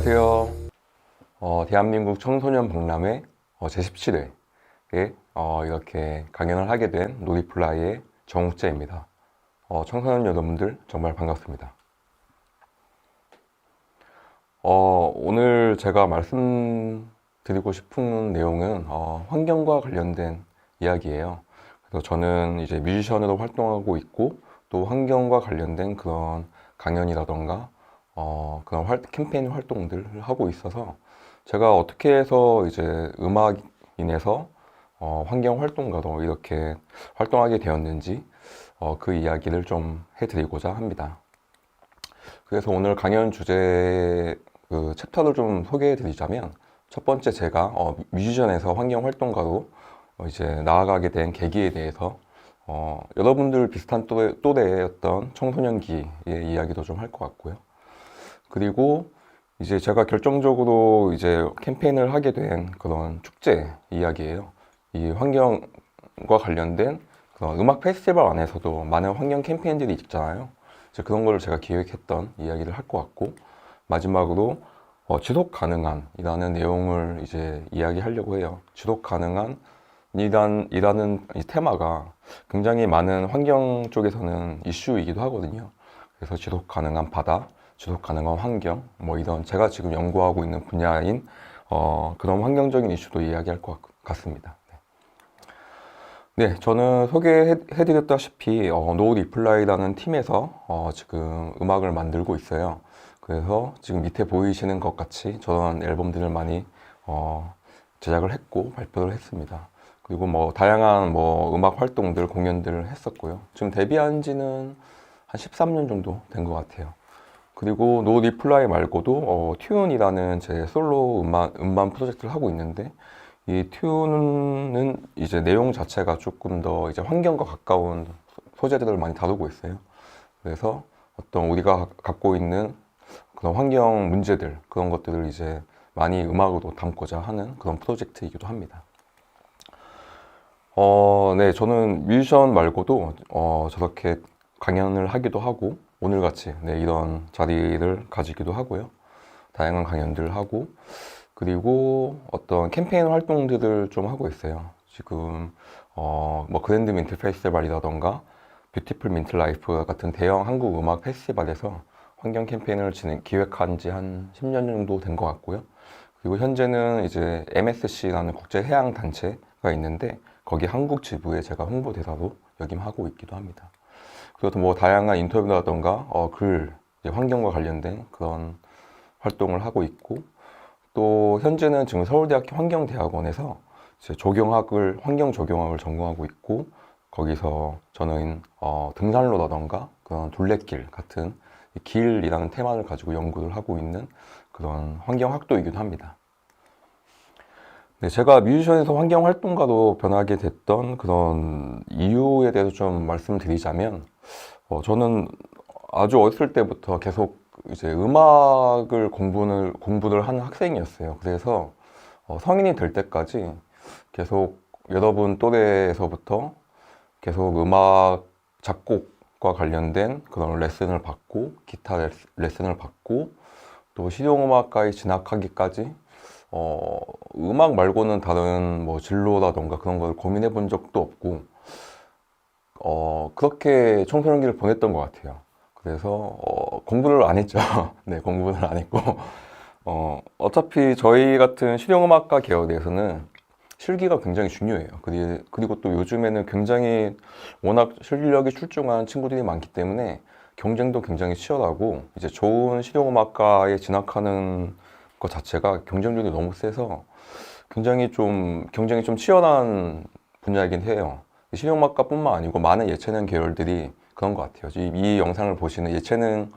안녕하세요. 대한민국 청소년 박람회 제17회에 이렇게 강연을 하게 된 놀이플라이의 정욱재입니다. 청소년 여러분들 정말 반갑습니다. 오늘 제가 말씀드리고 싶은 내용은 환경과 관련된 이야기예요. 그래서 저는 이제 뮤지션으로 활동하고 있고 또 환경과 관련된 그런 강연이라던가 그런 캠페인 활동들을 하고 있어서 제가 어떻게 해서 이제 음악인에서 환경 활동가로 이렇게 활동하게 되었는지 그 이야기를 좀 해드리고자 합니다. 그래서 오늘 강연 주제 그 챕터를 좀 소개해 드리자면 첫 번째 제가 뮤지션에서 환경 활동가로 이제 나아가게 된 계기에 대해서 여러분들 비슷한 또래의 어떤 청소년기의 이야기도 좀 할 것 같고요. 그리고 이제 제가 결정적으로 이제 캠페인을 하게 된 그런 축제 이야기예요. 이 환경과 관련된 그런 음악 페스티벌 안에서도 많은 환경 캠페인들이 있잖아요. 이제 그런 걸 제가 기획했던 이야기를 할 것 같고, 마지막으로 지속 가능한이라는 내용을 이제 이야기하려고 해요. 지속 가능한 이라는 이 테마가 굉장히 많은 환경 쪽에서는 이슈이기도 하거든요. 그래서 지속 가능한 바다, 지속 가능한 환경, 뭐 이런 제가 지금 연구하고 있는 분야인 그런 환경적인 이슈도 이야기할 것 같습니다. 네, 저는 소개해드렸다시피 노 리플라이라는 팀에서 지금 음악을 만들고 있어요. 그래서 지금 밑에 보이시는 것 같이 저런 앨범들을 많이 제작을 했고 발표를 했습니다. 그리고 뭐 다양한 뭐 음악 활동들, 공연들을 했었고요. 지금 데뷔한 지는 한 13년 정도 된 것 같아요. 그리고 노 리플라이 말고도 튠이라는 제 솔로 음반 프로젝트를 하고 있는데, 이 튠은 이제 내용 자체가 조금 더 이제 환경과 가까운 소재들을 많이 다루고 있어요. 그래서 어떤 우리가 갖고 있는 그런 환경 문제들, 그런 것들을 이제 많이 음악으로 담고자 하는 그런 프로젝트이기도 합니다. 네, 저는 뮤지션 말고도 저렇게 강연을 하기도 하고 오늘같이 이런 자리를 가지기도 하고요. 다양한 강연들을 하고, 그리고 어떤 캠페인 활동들을 좀 하고 있어요. 지금 뭐 그랜드 민트 페스티벌이라던가 뷰티풀 민트 라이프 같은 대형 한국 음악 페스티벌에서 환경 캠페인을 기획한 지 한 10년 정도 된 것 같고요. 그리고 현재는 이제 MSC라는 국제 해양 단체가 있는데 거기 한국 지부에 제가 홍보대사로 역임하고 있기도 합니다. 그리고 뭐 다양한 인터뷰라던가 환경과 관련된 그런 활동을 하고 있고, 또 현재는 지금 서울대학교 환경대학원에서 이제 환경 조경학을 전공하고 있고, 거기서 저는 등산로라던가 그런 둘레길 같은 길이라는 테마를 가지고 연구를 하고 있는 그런 환경학도이기도 합니다. 네, 제가 뮤지션에서 환경활동가로 변하게 됐던 그런 이유에 대해서 좀 말씀드리자면, 저는 아주 어렸을 때부터 계속 이제 음악을 공부를 하는 학생이었어요. 그래서 성인이 될 때까지 계속 여러분 또래에서부터 계속 음악 작곡과 관련된 그런 레슨을 받고, 기타 레슨을 받고, 또 실용음악과에 진학하기까지 음악 말고는 다른 뭐 진로라던가 그런 걸 고민해 본 적도 없고, 그렇게 청소년기를 보냈던 것 같아요. 그래서 공부를 안 했죠. 네, 공부를 안 했고, 어차피 저희 같은 실용음악과 계열에서는 실기가 굉장히 중요해요. 그리고 또 요즘에는 굉장히 워낙 실력이 출중한 친구들이 많기 때문에 경쟁도 굉장히 치열하고, 이제 좋은 실용음악과에 진학하는 것 자체가 경쟁률이 너무 세서 굉장히 좀 경쟁이 좀 치열한 분야이긴 해요. 실용음악과뿐만 아니고 많은 예체능 계열들이 그런 것 같아요. 이 영상을 보시는 예체능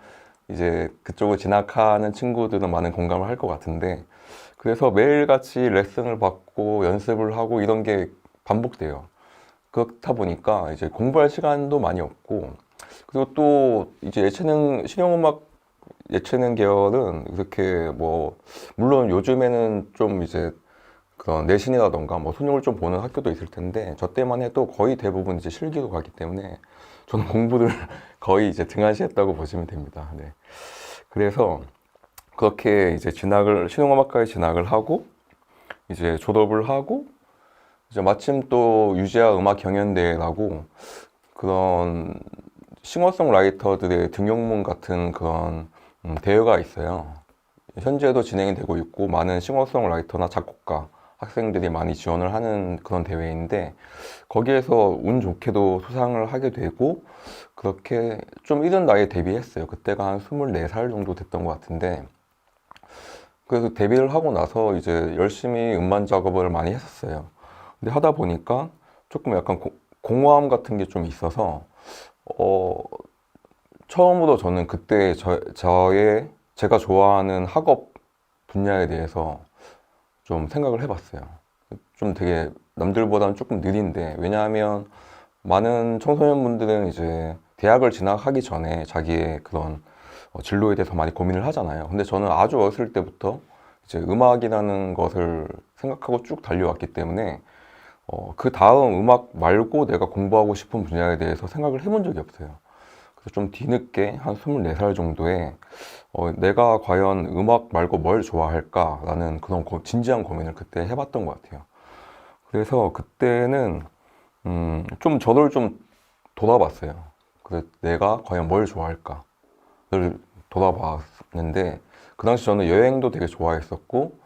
이제 그쪽을 진학하는 친구들은 많은 공감을 할 것 같은데, 그래서 매일같이 레슨을 받고 연습을 하고 이런 게 반복돼요. 그렇다 보니까 이제 공부할 시간도 많이 없고, 그리고 또 이제 예체능 계열은 이렇게 뭐 물론 요즘에는 좀 이제 그런 내신이라던가 뭐 손님을 좀 보는 학교도 있을 텐데, 저 때만 해도 거의 대부분 이제 실기로 가기 때문에 저는 공부를 거의 이제 등한시했다고 보시면 됩니다. 네. 그래서 그렇게 이제 실용음악과에 진학을 하고 이제 졸업을 하고 이제 마침 또 유재하 음악 경연대회라고 그런 싱어송라이터들의 등용문 같은 그런 대회가 있어요. 현재도 진행이 되고 있고 많은 싱어송라이터나 작곡가 학생들이 많이 지원을 하는 그런 대회인데 거기에서 운 좋게도 수상을 하게 되고 그렇게 좀 이른 나이에 데뷔했어요. 그때가 한 24살 정도 됐던 것 같은데 그래서 데뷔를 하고 나서 이제 열심히 음반 작업을 많이 했었어요. 근데 하다 보니까 조금 약간 공허함 같은 게 좀 있어서 어, 처음으로 저는 그때 제가 좋아하는 학업 분야에 대해서 좀 생각을 해봤어요. 좀 되게 남들보다는 조금 느린데, 왜냐하면 많은 청소년분들은 이제 대학을 진학하기 전에 자기의 그런 진로에 대해서 많이 고민을 하잖아요. 근데 저는 아주 어렸을 때부터 이제 음악이라는 것을 생각하고 쭉 달려왔기 때문에 그 다음 음악 말고 내가 공부하고 싶은 분야에 대해서 생각을 해본 적이 없어요. 그래서 좀 뒤늦게 한 24살 정도에 내가 과연 음악 말고 뭘 좋아할까라는 그런 진지한 고민을 그때 해봤던 것 같아요. 그래서 그때는 좀 저를 좀 돌아봤어요. 그래서 내가 과연 뭘 좋아할까를 돌아봤는데 그 당시 저는 여행도 되게 좋아했었고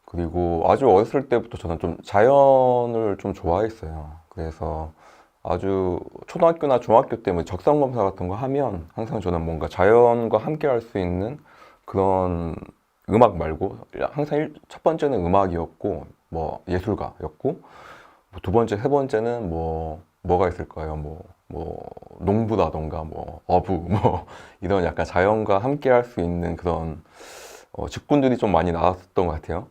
그리고 아주 어렸을 때부터 저는 좀 자연을 좀 좋아했어요. 그래서 아주 초등학교나 중학교 때 뭐 적성검사 같은 거 하면 항상 저는 뭔가 자연과 함께 할 수 있는 그런 음악 말고 항상 첫 번째는 음악이었고 뭐 예술가였고 뭐 두 번째, 세 번째는 뭐가 있을까요? 뭐 농부라던가 뭐 어부 뭐 이런 약간 자연과 함께 할 수 있는 그런 직군들이 좀 많이 나왔었던 것 같아요.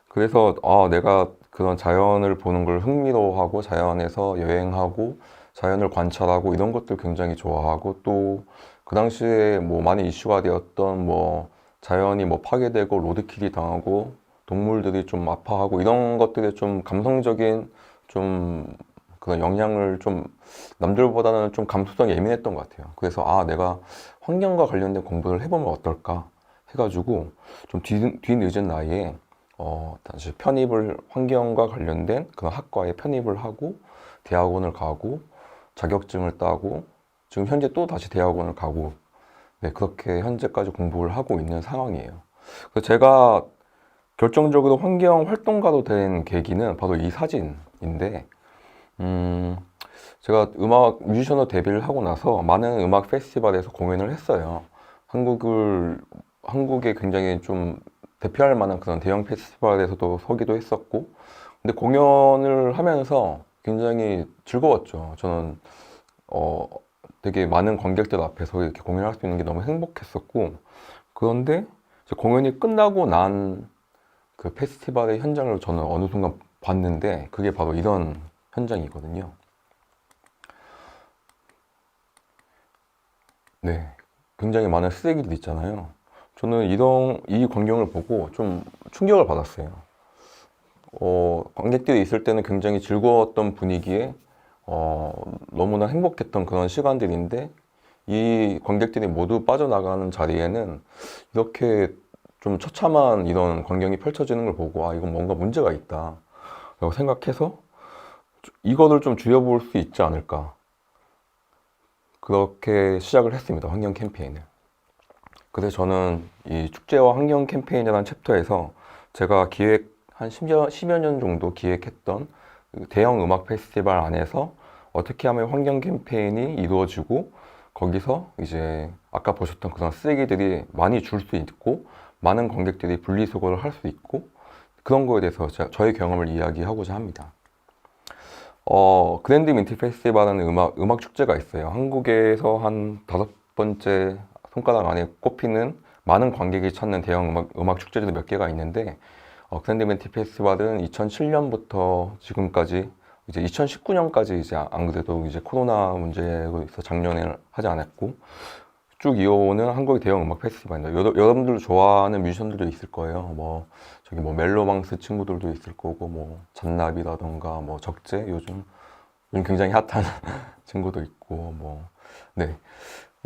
그래서 내가 그런 자연을 보는 걸 흥미로워하고 자연에서 여행하고 자연을 관찰하고 이런 것들 굉장히 좋아하고 또 그 당시에 뭐 많이 이슈가 되었던 뭐 자연이 뭐 파괴되고 로드킬이 당하고 동물들이 좀 아파하고 이런 것들에 좀 감성적인 좀 그런 영향을 좀 남들보다는 좀 감수성이 예민했던 것 같아요. 그래서 내가 환경과 관련된 공부를 해보면 어떨까 해가지고 좀 뒤늦은 나이에 다시 환경과 관련된 그런 학과에 편입을 하고 대학원을 가고 자격증을 따고 지금 현재 또 다시 대학원을 가고 네, 그렇게 현재까지 공부를 하고 있는 상황이에요. 그래서 제가 결정적으로 환경 활동가로 된 계기는 바로 이 사진인데 음, 제가 뮤지션으로 데뷔를 하고 나서 많은 음악 페스티벌에서 공연을 했어요. 한국에 굉장히 좀 대표할 만한 그런 대형 페스티벌에서도 서기도 했었고, 근데 공연을 하면서 굉장히 즐거웠죠. 저는, 되게 많은 관객들 앞에서 이렇게 공연할 수 있는 게 너무 행복했었고, 그런데 이제 공연이 끝나고 난 그 페스티벌의 현장을 저는 어느 순간 봤는데, 그게 바로 이런 현장이거든요. 네. 굉장히 많은 쓰레기들 있잖아요. 저는 이 광경을 보고 좀 충격을 받았어요. 관객들이 있을 때는 굉장히 즐거웠던 분위기에, 너무나 행복했던 그런 시간들인데, 이 관객들이 모두 빠져나가는 자리에는 이렇게 좀 처참한 이런 광경이 펼쳐지는 걸 보고, 이건 뭔가 문제가 있다. 라고 생각해서 이거를 좀 줄여볼 수 있지 않을까. 그렇게 시작을 했습니다. 환경 캠페인을. 그래서 저는 이 축제와 환경 캠페인이라는 챕터에서 제가 한 10여 년 정도 기획했던 그 대형 음악 페스티벌 안에서 어떻게 하면 환경 캠페인이 이루어지고 거기서 이제 아까 보셨던 그런 쓰레기들이 많이 줄 수 있고 많은 관객들이 분리수거를 할 수 있고 그런 거에 대해서 저의 경험을 이야기하고자 합니다. 그랜드 민트 페스티벌은 음악 축제가 있어요. 한국에서 한 5번째 손가락 안에 꼽히는 많은 관객이 찾는 대형 음악 축제들도 몇 개가 있는데, 그랜드 민트 페스티벌은 2007년부터 지금까지, 이제 2019년까지 이제 안 그래도 이제 코로나 문제로 있어 작년에 하지 않았고, 쭉 이어오는 한국의 대형 음악 페스티벌입니다. 여러분들 좋아하는 뮤지션들도 있을 거예요. 저기 멜로망스 친구들도 있을 거고, 잔나비라던가, 적재, 요즘 굉장히 핫한 친구도 있고, 네.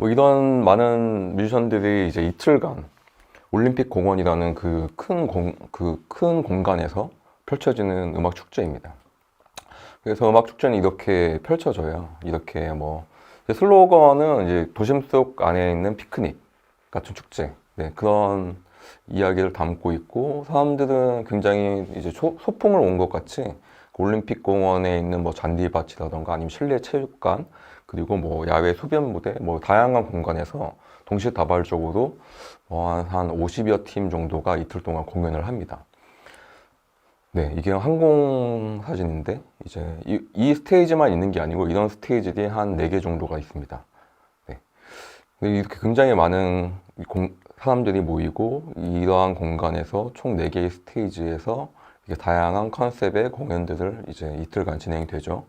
이런 많은 뮤지션들이 이제 이틀간 올림픽 공원이라는 그 큰 공간에서 펼쳐지는 음악 축제입니다. 그래서 음악 축제는 이렇게 펼쳐져요. 이렇게 뭐 슬로건은 이제 도심 속 안에 있는 피크닉 같은 축제, 네, 그런 이야기를 담고 있고, 사람들은 굉장히 이제 소풍을 온 것 같이 올림픽 공원에 있는 뭐 잔디밭이라던가 아니면 실내 체육관, 그리고 뭐 야외 소변 무대, 뭐 다양한 공간에서 동시다발적으로 한 50여 팀 정도가 이틀 동안 공연을 합니다. 네, 이게 항공 사진인데 이제 이 스테이지만 있는 게 아니고 이런 스테이지들이 한 4개 정도가 있습니다. 네. 근데 이렇게 굉장히 많은 사람들이 모이고 이러한 공간에서 총 4개의 스테이지에서 이게 다양한 컨셉의 공연들을 이제 이틀간 진행이 되죠.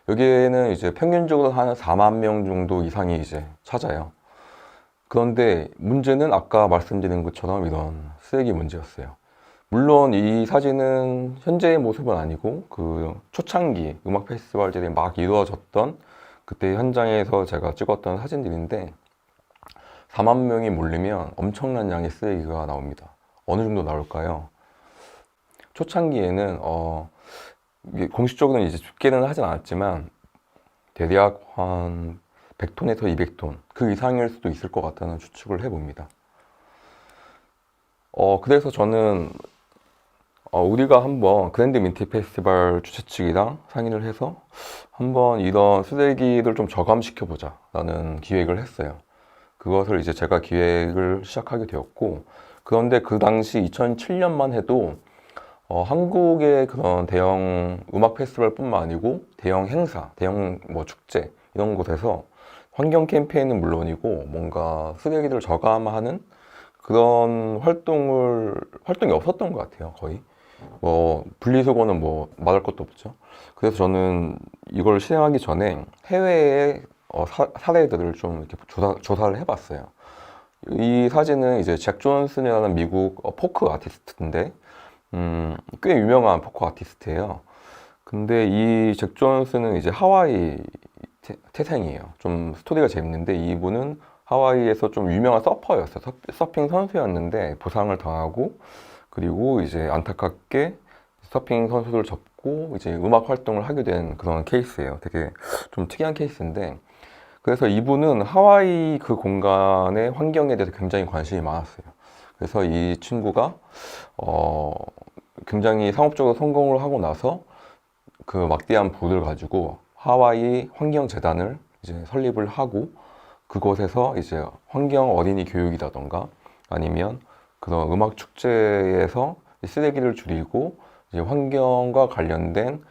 여기에는 이제 평균적으로 한 4만 명 정도 이상이 이제 찾아요. 그런데 문제는 아까 말씀드린 것처럼 이런 쓰레기 문제였어요. 물론 이 사진은 현재의 모습은 아니고 그 초창기 음악 페스티벌들이 막 이루어졌던 그때 현장에서 제가 찍었던 사진들인데 4만 명이 몰리면 엄청난 양의 쓰레기가 나옵니다. 어느 정도 나올까요? 초창기에는 이게 공식적으로는 이제 집계는 하진 않았지만 대략 한 100톤에서 200톤 그 이상일 수도 있을 것 같다는 추측을 해봅니다. 그래서 저는 우리가 한번 그랜드 민트 페스티벌 주최 측이랑 상의를 해서 한번 이런 쓰레기를 좀 저감시켜 보자 라는 기획을 했어요. 그것을 이제 제가 기획을 시작하게 되었고, 그런데 그 당시 2007년만 해도 한국의 그런 대형 음악 페스티벌뿐만 아니고 대형 행사, 대형 뭐 축제 이런 곳에서 환경 캠페인은 물론이고 뭔가 쓰레기를 저감하는 그런 활동이 없었던 것 같아요. 거의 뭐 분리수거는 뭐 말할 것도 없죠. 그래서 저는 이걸 실행하기 전에 해외의 사례들을 좀 이렇게 조사를 해봤어요. 이 사진은 이제 잭 존슨이라는 미국 포크 아티스트인데 꽤 유명한 포크 아티스트예요. 근데 이 잭 존슨은 이제 하와이 태생이에요. 좀 스토리가 재밌는데 이분은 하와이에서 좀 유명한 서퍼였어요. 서핑 선수였는데 부상을 당하고, 그리고 이제 안타깝게 서핑 선수를 접고 이제 음악 활동을 하게 된 그런 케이스예요. 되게 좀 특이한 케이스인데, 그래서 이분은 하와이 그 공간의 환경에 대해서 굉장히 관심이 많았어요. 그래서 이 친구가 굉장히 상업적으로 성공을 하고 나서 그 막대한 부를 가지고 하와이 환경재단을 이제 설립을 하고, 그곳에서 이제 환경 어린이 교육이라던가 아니면 그런 음악 축제에서 쓰레기를 줄이고 이제 환경과 관련된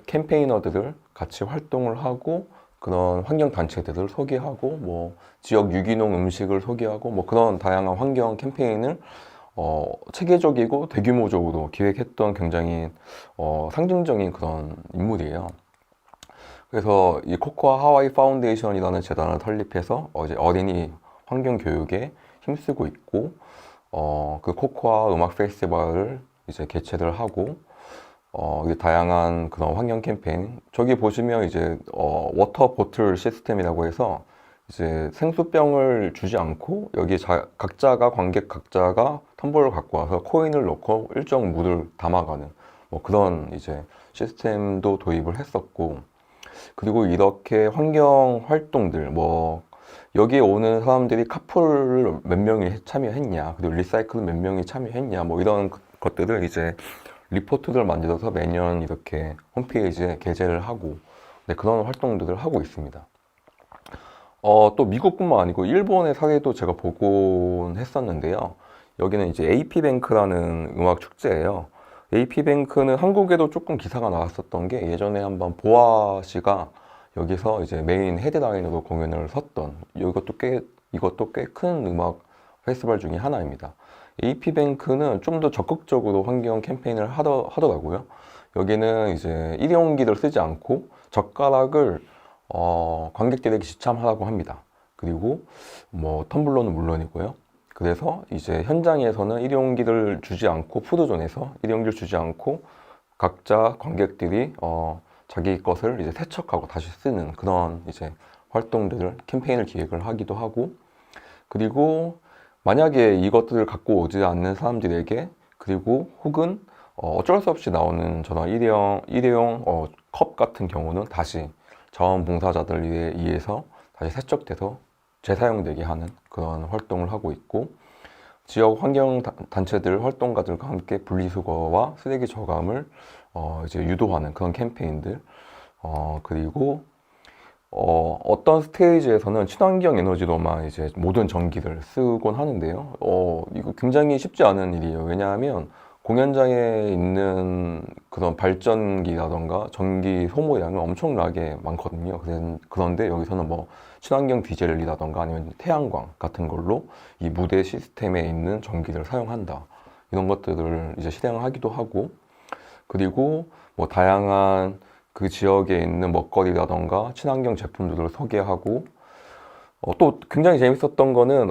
캠페이너들을 같이 활동을 하고 그런 환경 단체들을 소개하고 뭐 지역 유기농 음식을 소개하고 뭐 그런 다양한 환경 캠페인을 체계적이고 대규모적으로 기획했던 굉장히 상징적인 그런 인물이에요. 그래서 이 코코아 하와이 파운데이션이라는 재단을 설립해서 이제 어린이 환경 교육에 힘쓰고 있고, 그 코코아 음악 페스티벌을 이제 개최를 하고, 이게 다양한 그런 환경 캠페인. 저기 보시면 이제 워터 보틀 시스템이라고 해서 이제 생수병을 주지 않고 여기 관객 각자가 텀블러를 갖고 와서 코인을 넣고 일정 물을 담아가는 뭐 그런 이제 시스템도 도입을 했었고, 그리고 이렇게 환경 활동들, 뭐, 여기에 오는 사람들이 카풀을 몇 명이 참여했냐, 그리고 리사이클 몇 명이 참여했냐, 뭐 이런 것들을 이제 리포트를 만들어서 매년 이렇게 홈페이지에 게재를 하고, 네, 그런 활동들을 하고 있습니다. 또 미국뿐만 아니고 일본의 사례도 제가 보곤 했었는데요. 여기는 이제 AP뱅크라는 음악 축제예요. AP뱅크는 한국에도 조금 기사가 나왔었던 게 예전에 한번 보아 씨가 여기서 이제 메인 헤드라이너로 공연을 섰던 이것도 꽤 큰 음악 페스티벌 중에 하나입니다. AP뱅크는 좀 더 적극적으로 환경 캠페인을 하더라고요. 여기는 이제 일회용기를 쓰지 않고 젓가락을 관객들에게 지참하라고 합니다. 그리고 뭐 텀블러는 물론이고요. 그래서 이제 현장에서는 일회용기를 주지 않고 푸드존에서 일회용기를 주지 않고 각자 관객들이 자기 것을 이제 세척하고 다시 쓰는 그런 이제 활동들을 캠페인을 기획을 하기도 하고, 그리고 만약에 이것들을 갖고 오지 않는 사람들에게, 그리고 혹은 어쩔 수 없이 나오는 저런 일회용 컵 같은 경우는 다시 자원봉사자들에 의해서 다시 세척돼서 재사용되게 하는 그런 활동을 하고 있고, 지역 환경 단체들 활동가들과 함께 분리수거와 쓰레기 저감을 이제 유도하는 그런 캠페인들, 그리고 어떤 스테이지에서는 친환경 에너지로만 이제 모든 전기를 쓰곤 하는데요. 이거 굉장히 쉽지 않은 일이에요. 왜냐하면 공연장에 있는 그런 발전기라던가 전기 소모량은 엄청나게 많거든요. 그런데 여기서는 뭐 친환경 디젤이라던가 아니면 태양광 같은 걸로 이 무대 시스템에 있는 전기를 사용한다. 이런 것들을 이제 실행하기도 하고, 그리고 뭐 다양한 그 지역에 있는 먹거리라던가 친환경 제품들을 소개하고, 또 굉장히 재밌었던 거는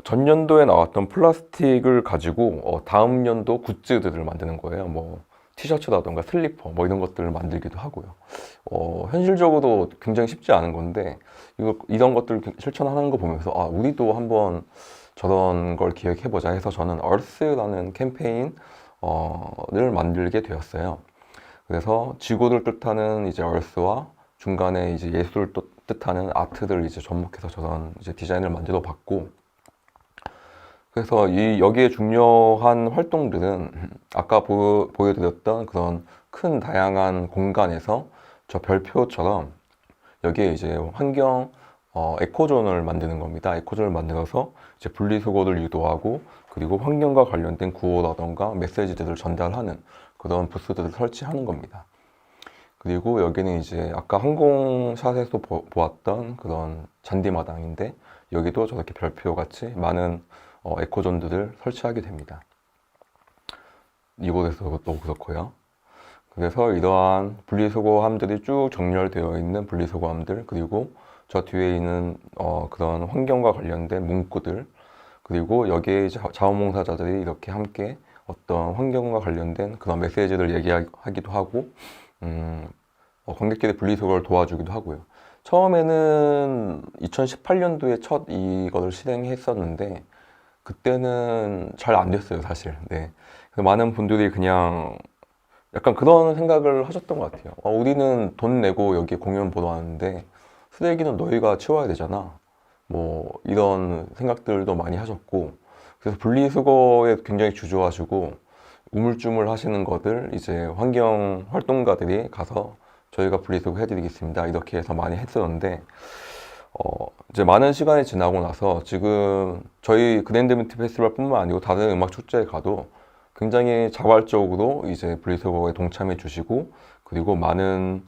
전년도에 나왔던 플라스틱을 가지고 다음 연도 굿즈들을 만드는 거예요. 뭐 티셔츠라던가 슬리퍼 뭐 이런 것들을 만들기도 하고요. 현실적으로 굉장히 쉽지 않은 건데 이런 것들 실천하는 거 보면서 우리도 한번 저런 걸 기획해보자 해서 저는 얼스라는 캠페인을 만들게 되었어요. 그래서 지구를 뜻하는 이제 얼스와 중간에 이제 예술을 뜻하는 아트들을 이제 접목해서 저런 이제 디자인을 만들어 봤고, 그래서 여기에 중요한 활동들은 아까 보여드렸던 그런 큰 다양한 공간에서 저 별표처럼 여기에 이제 환경 에코존을 만드는 겁니다. 에코존을 만들어서 이제 분리수거를 유도하고, 그리고 환경과 관련된 구호라던가 메시지들을 전달하는 그런 부스들을 설치하는 겁니다. 그리고 여기는 이제 아까 항공샷에서 보았던 그런 잔디마당인데, 여기도 저렇게 별표 같이 많은 에코존들을 설치하게 됩니다. 이곳에서도 그렇고요. 그래서 이러한 분리수거함들이 쭉 정렬되어 있는 분리수거함들, 그리고 저 뒤에 있는 그런 환경과 관련된 문구들, 그리고 여기에 자원봉사자들이 이렇게 함께 어떤 환경과 관련된 그런 메시지를 얘기하기도 하고, 관객들의 분리수거를 도와주기도 하고요. 처음에는 2018년도에 첫 이거를 실행했었는데 그때는 잘 안 됐어요, 사실. 네. 많은 분들이 그냥 약간 그런 생각을 하셨던 것 같아요. 우리는 돈 내고 여기 공연 보러 왔는데 쓰레기는 너희가 치워야 되잖아. 뭐 이런 생각들도 많이 하셨고, 그래서 분리수거에 굉장히 주저하시고 우물쭈물 하시는 것들 이제 환경 활동가들이 가서 저희가 분리수거 해드리겠습니다 이렇게 해서 많이 했었는데, 이제 많은 시간이 지나고 나서 지금 저희 그랜드 뮤직 페스티벌 뿐만 아니고 다른 음악 축제에 가도 굉장히 자발적으로 이제 분리수거에 동참해 주시고, 그리고 많은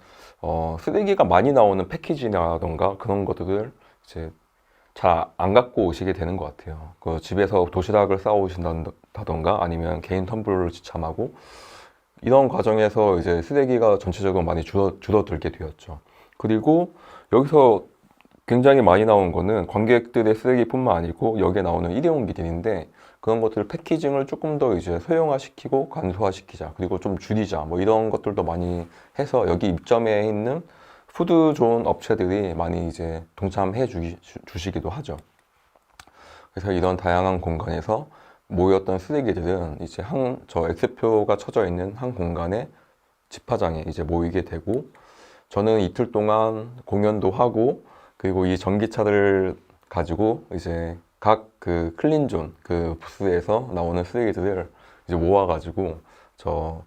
쓰레기가 많이 나오는 패키지라던가 그런 것들을 이제 잘 안 갖고 오시게 되는 것 같아요. 그 집에서 도시락을 싸 오신다던가 아니면 개인 텀블러를 지참하고, 이런 과정에서 이제 쓰레기가 전체적으로 많이 줄어들게 되었죠. 그리고 여기서 굉장히 많이 나온 거는 관객들의 쓰레기뿐만 아니고 여기에 나오는 일회용기들인데, 그런 것들을 패키징을 조금 더 이제 소형화시키고 간소화시키자, 그리고 좀 줄이자, 뭐 이런 것들도 많이 해서 여기 입점해 있는 푸드존 업체들이 많이 이제 동참해 주시기도 하죠. 그래서 이런 다양한 공간에서 모였던 쓰레기들은 이제 저 X표가 쳐져 있는 한 공간에 집화장에 이제 모이게 되고, 저는 이틀 동안 공연도 하고, 그리고 이 전기차를 가지고 이제 각 그 클린존 그 부스에서 나오는 쓰레기들을 이제 모아가지고 저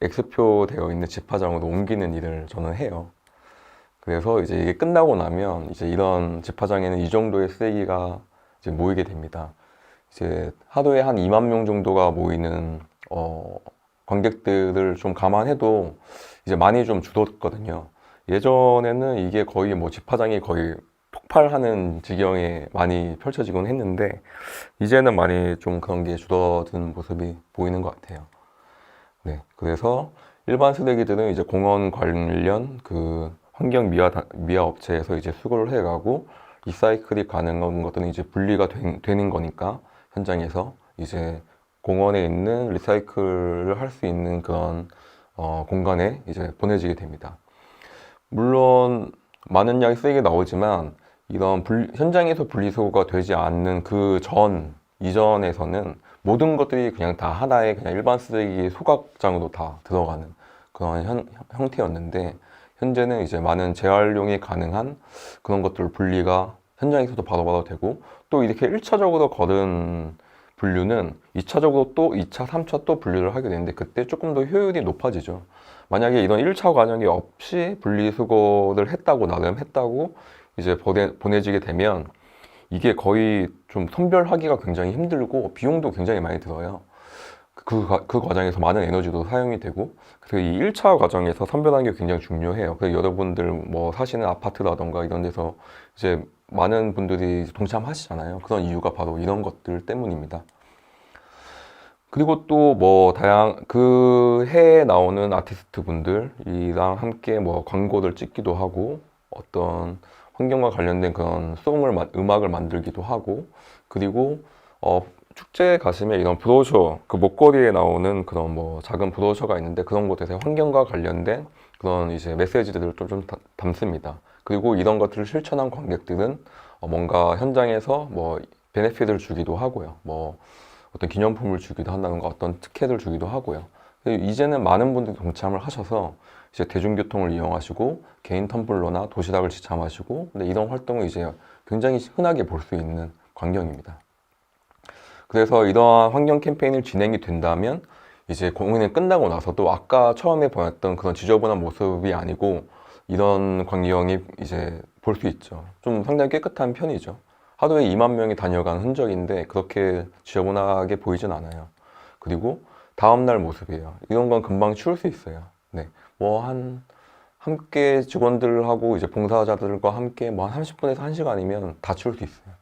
X표 되어 있는 집화장으로 옮기는 일을 저는 해요. 그래서 이제 이게 끝나고 나면 이제 이런 집화장에는 이 정도의 쓰레기가 이제 모이게 됩니다. 이제 하루에 한 2만 명 정도가 모이는 관객들을 좀 감안해도 이제 많이 좀 줄었거든요. 예전에는 이게 거의 뭐 집화장이 거의 폭발하는 지경에 많이 펼쳐지곤 했는데, 이제는 많이 좀 그런 게 줄어든 모습이 보이는 것 같아요. 네, 그래서 일반 쓰레기들은 이제 공원 관련 그 환경 미화 업체에서 이제 수거를 해가고, 리사이클이 가능한 것들은 이제 분리가 되는 거니까 현장에서 이제 공원에 있는 리사이클을 할 수 있는 그런 공간에 이제 보내지게 됩니다. 물론 많은 양의 쓰레기가 나오지만 이런 현장에서 분리수거가 되지 않는 그 이전에서는 모든 것들이 그냥 다 하나의 그냥 일반 쓰레기 소각장으로 다 들어가는 그런 형태였는데, 현재는 이제 많은 재활용이 가능한 그런 것들 분리가 현장에서도 바로바로 되고, 또 이렇게 1차적으로 거른 분류는 2차적으로 또 2차, 3차 또 분류를 하게 되는데, 그때 조금 더 효율이 높아지죠. 만약에 이런 1차 과정이 없이 분리수거를 했다고, 나름 했다고 이제 보내지게 되면 이게 거의 좀 선별하기가 굉장히 힘들고 비용도 굉장히 많이 들어요. 그 과정에서 많은 에너지도 사용이 되고, 그래서 이 1차 과정에서 선별하는 게 굉장히 중요해요. 그래서 여러분들 뭐 사시는 아파트라던가 이런 데서 이제 많은 분들이 동참하시잖아요. 그런 이유가 바로 이런 것들 때문입니다. 그리고 또 뭐 그 해에 나오는 아티스트 분들이랑 함께 뭐 광고를 찍기도 하고, 어떤 환경과 관련된 그런 음악을 만들기도 하고, 그리고 축제에 가시면 이런 브로셔, 그 목걸이에 나오는 그런 뭐 작은 브로셔가 있는데, 그런 곳에서 환경과 관련된 그런 이제 메시지들을 좀 담습니다. 그리고 이런 것들을 실천한 관객들은 뭔가 현장에서 뭐 베네핏을 주기도 하고요. 뭐 어떤 기념품을 주기도 한다는가, 어떤 특혜를 주기도 하고요. 이제는 많은 분들이 동참을 하셔서 이제 대중교통을 이용하시고 개인 텀블러나 도시락을 지참하시고, 근데 이런 활동을 이제 굉장히 흔하게 볼 수 있는 광경입니다. 그래서 이러한 환경 캠페인을 진행이 된다면 이제 공연이 끝나고 나서도 아까 처음에 보였던 그런 지저분한 모습이 아니고 이런 광경이 이제 볼 수 있죠. 좀 상당히 깨끗한 편이죠. 하루에 2만 명이 다녀간 흔적인데 그렇게 지저분하게 보이진 않아요. 그리고 다음날 모습이에요. 이런 건 금방 치울 수 있어요. 네. 뭐 함께 직원들하고 이제 봉사자들과 함께 뭐 한 30분에서 1시간이면 다 치울 수 있어요.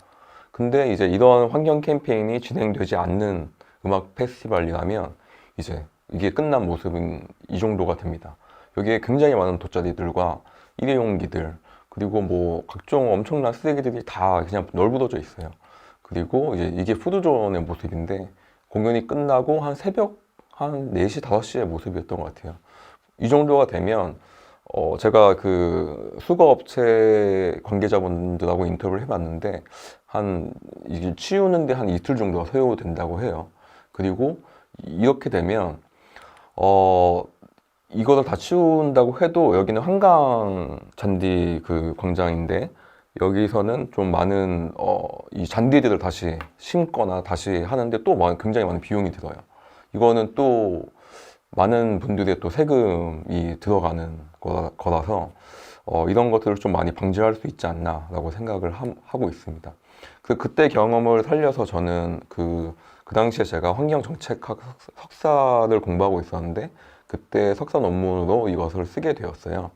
근데 이제 이런 환경 캠페인이 진행되지 않는 음악 페스티벌이라면 이제 이게 끝난 모습은 이 정도가 됩니다. 여기에 굉장히 많은 돗자리들과 일회용기들, 그리고 뭐 각종 엄청난 쓰레기들이 다 그냥 널브러져 있어요. 그리고 이제 이게 푸드존의 모습인데, 공연이 끝나고 한 새벽 한 4시, 5시의 모습이었던 것 같아요. 이 정도가 되면 제가 그 수거업체 관계자분들하고 인터뷰를 해봤는데, 이게 치우는데 한 이틀 정도가 소요된다고 해요. 그리고 이렇게 되면, 이거를 다 치운다고 해도 여기는 한강 잔디 그 광장인데, 여기서는 좀 많은, 이 잔디들을 다시 심거나 다시 하는데 또 굉장히 많은 비용이 들어요. 이거는 또 많은 분들의 또 세금이 들어가는 거라서 이런 것들을 좀 많이 방지할 수 있지 않나라고 생각을 하고 있습니다. 그때 경험을 살려서 저는 그 당시에 제가 환경정책학 석사를 공부하고 있었는데, 그때 석사 논문으로 이것을 쓰게 되었어요.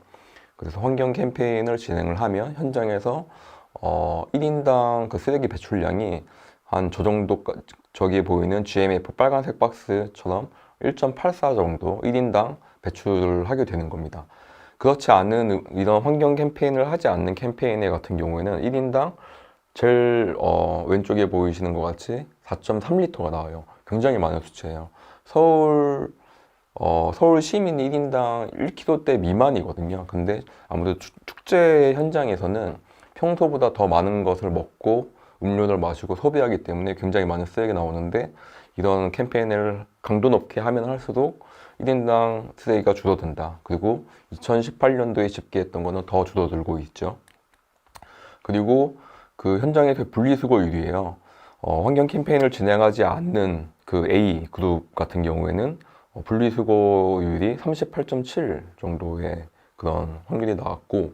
그래서 환경 캠페인을 진행을 하면 현장에서 1인당 그 쓰레기 배출량이 한 저 정도, 저기 보이는 GMF 빨간색 박스처럼 1.84 정도 1인당 배출을 하게 되는 겁니다. 그렇지 않은 이런 환경 캠페인을 하지 않는 캠페인에 같은 경우에는 1인당 제일 왼쪽에 보이시는 것 같이 4.3리터가 나와요. 굉장히 많은 수치예요. 서울 시민 1인당 1kg대 미만이거든요. 근데 아무래도 축제 현장에서는 평소보다 더 많은 것을 먹고 음료를 마시고 소비하기 때문에 굉장히 많은 쓰레기가 나오는데, 이런 캠페인을 강도 높게 하면 할수록 1인당 쓰레기가 줄어든다. 그리고 2018년도에 집계했던 거는 더 줄어들고 있죠. 그리고 그 현장에서 분리수거율이에요. 환경 캠페인을 진행하지 않는 그 A 그룹 같은 경우에는 분리수거율이 38.7 정도의 그런 확률이 나왔고,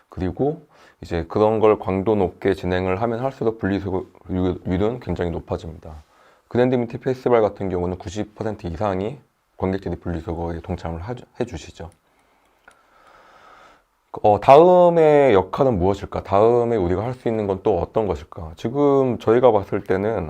그리고 이제 그런 걸 강도 높게 진행을 하면 할수록 분리수거율은 굉장히 높아집니다. 그랜드 미티 페스티벌 같은 경우는 90% 이상이 관객들이 분리수거에 동참을 해주시죠. 다음의 역할은 무엇일까? 다음에 우리가 할 수 있는 건 또 어떤 것일까? 지금 저희가 봤을 때는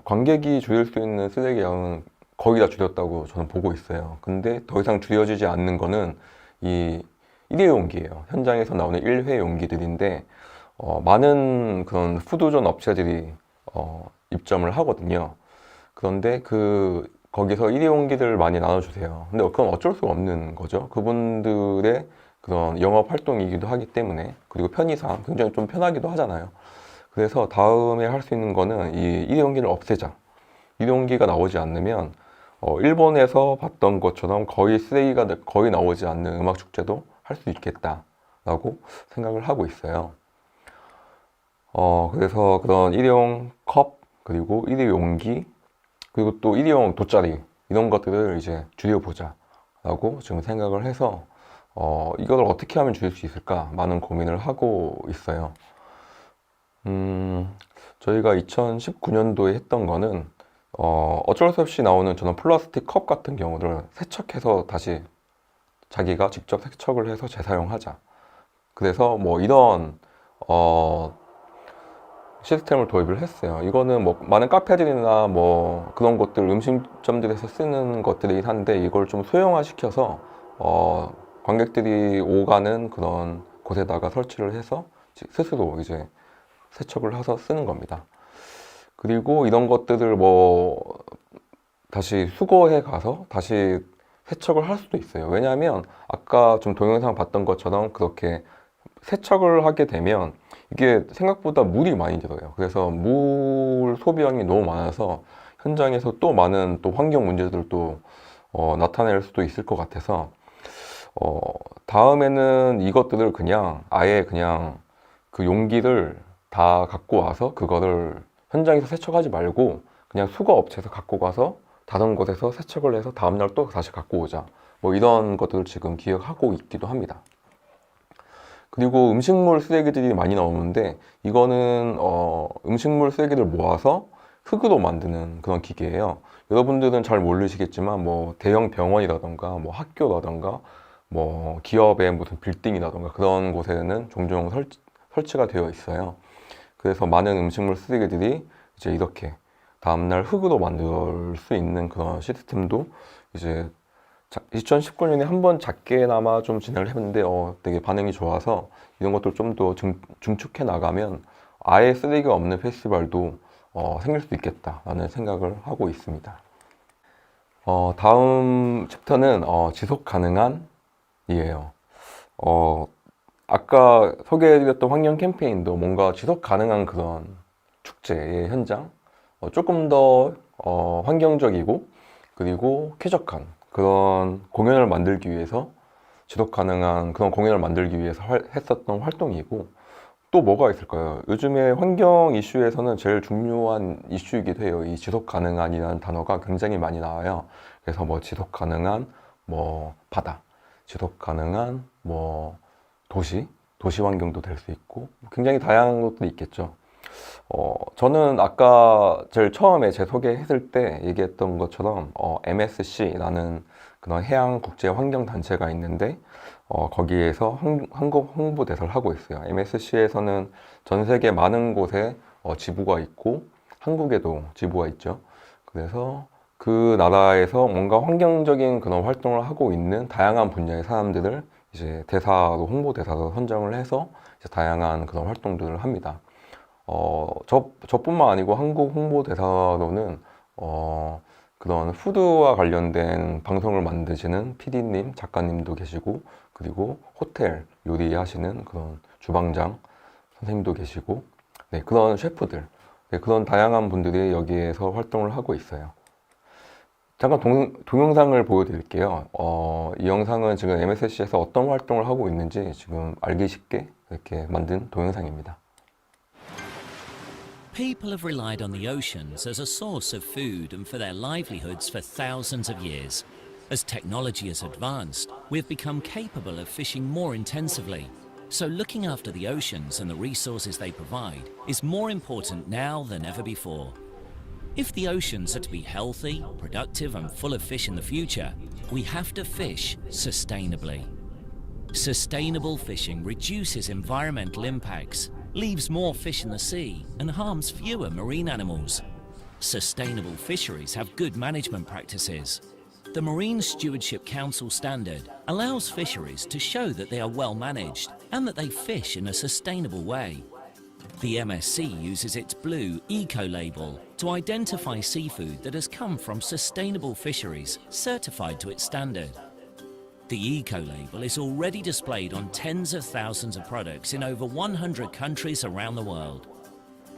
관객이 줄일 수 있는 쓰레기 양은 거의 다 줄였다고 저는 보고 있어요. 근데 더 이상 줄여지지 않는 거는 이 일회용기예요. 현장에서 나오는 일회용기들인데, 많은 그런 푸드존 업체들이 입점을 하거든요. 그런데 거기서 일회용기들을 많이 나눠주세요. 근데 그건 어쩔 수가 없는 거죠. 그분들의 그런 영업 활동이기도 하기 때문에, 그리고 편의상 굉장히 좀 편하기도 하잖아요. 그래서 다음에 할 수 있는 거는 이 일회용기를 없애자. 일회용기가 나오지 않으면 일본에서 봤던 것처럼 거의 쓰레기가 거의 나오지 않는 음악 축제도 할 수 있겠다라고 생각을 하고 있어요. 그래서 그런 일회용 컵, 그리고 일회용기, 그리고 또 일회용 돗자리, 이런 것들을 이제 줄여보자 라고 지금 생각을 해서 이걸 어떻게 하면 줄일 수 있을까 많은 고민을 하고 있어요. 저희가 2019년도에 했던 거는 어쩔 수 없이 나오는 저는 플라스틱 컵 같은 경우를 세척해서 다시 자기가 직접 세척을 해서 재사용하자. 그래서 뭐 이런 시스템을 도입을 했어요. 이거는 뭐 많은 카페들이나 뭐 그런 것들, 음식점들에서 쓰는 것들이긴 한데, 이걸 좀 소형화 시켜서 관객들이 오가는 그런 곳에다가 설치를 해서 스스로 이제 세척을 해서 쓰는 겁니다. 그리고 이런 것들을 뭐 다시 수거해 가서 다시 세척을 할 수도 있어요. 왜냐하면 아까 좀 동영상 봤던 것처럼 그렇게 세척을 하게 되면 이게 생각보다 물이 많이 들어요. 그래서 물 소비량이 너무 많아서 현장에서 또 많은 또 환경 문제들도 나타낼 수도 있을 것 같아서 다음에는 이것들을 그냥 아예 그냥 그 용기를 다 갖고 와서 그거를 현장에서 세척하지 말고 그냥 수거 업체에서 갖고 가서 다른 곳에서 세척을 해서 다음날 또 다시 갖고 오자, 뭐 이런 것들을 지금 기획하고 있기도 합니다. 그리고 음식물 쓰레기들이 많이 나오는데, 이거는 음식물 쓰레기를 모아서 흙으로 만드는 그런 기계예요. 여러분들은 잘 모르시겠지만 뭐 대형 병원이라던가 뭐 학교라던가 뭐 기업의 무슨 빌딩이라던가 그런 곳에는 종종 설치가 되어 있어요. 그래서 많은 음식물 쓰레기들이 이제 이렇게 다음날 흙으로 만들 수 있는 그런 시스템도 이제 2019년에 한번 작게나마 좀 진행을 했는데 되게 반응이 좋아서 이런 것들 좀 더 증축해 나가면 아예 쓰레기가 없는 페스티벌도 생길 수 있겠다라는 생각을 하고 있습니다. 다음 챕터는 지속 가능한 이에요. 아까 소개해드렸던 환경 캠페인도 뭔가 지속 가능한 그런 축제의 현장, 조금 더 환경적이고 그리고 쾌적한 그런 공연을 만들기 위해서, 지속 가능한 그런 공연을 만들기 위해서 했었던 활동이고, 또 뭐가 있을까요? 요즘에 환경 이슈에서는 제일 중요한 이슈이기도 해요. 이 지속 가능한이라는 단어가 굉장히 많이 나와요. 그래서 뭐 지속 가능한 뭐 바다, 지속 가능한 뭐 도시 환경도 될 수 있고 굉장히 다양한 것들이 있겠죠. 저는 아까 제일 처음에 제 소개했을 때 얘기했던 것처럼 MSC라는 그런 해양 국제 환경 단체가 있는데 거기에서 한국 홍보대사를 하고 있어요. MSC에서는 전 세계 많은 곳에 지부가 있고 한국에도 지부가 있죠. 그래서 그 나라에서 뭔가 환경적인 그런 활동을 하고 있는 다양한 분야의 사람들을 이제 대사로, 홍보대사로 선정을 해서 이제 다양한 그런 활동들을 합니다. 저뿐만 아니고 한국 홍보대사로는 그런 푸드와 관련된 방송을 만드시는 PD님, 작가님도 계시고, 그리고 호텔 요리하시는 그런 주방장 선생님도 계시고, 네, 그런 셰프들, 네, 그런 다양한 분들이 여기에서 활동을 하고 있어요. 잠깐 동영상을 보여드릴게요. 이 영상은 지금 MSC에서 어떤 활동을 하고 있는지 지금 알기 쉽게 이렇게 만든 동영상입니다. People have relied on the oceans as a source of food and for their livelihoods for thousands of years. As technology has advanced, we have become capable of fishing more intensively. So looking after the oceans and the resources they provide is more important now than ever before. If the oceans are to be healthy, productive and full of fish in the future, we have to fish sustainably. Sustainable fishing reduces environmental impacts, leaves more fish in the sea and harms fewer marine animals. Sustainable fisheries have good management practices. The Marine Stewardship Council standard allows fisheries to show that they are well managed and that they fish in a sustainable way. The MSC uses its blue eco-label to identify seafood that has come from sustainable fisheries certified to its standard. The Eco label is already displayed on tens of thousands of products in over 100 countries around the world.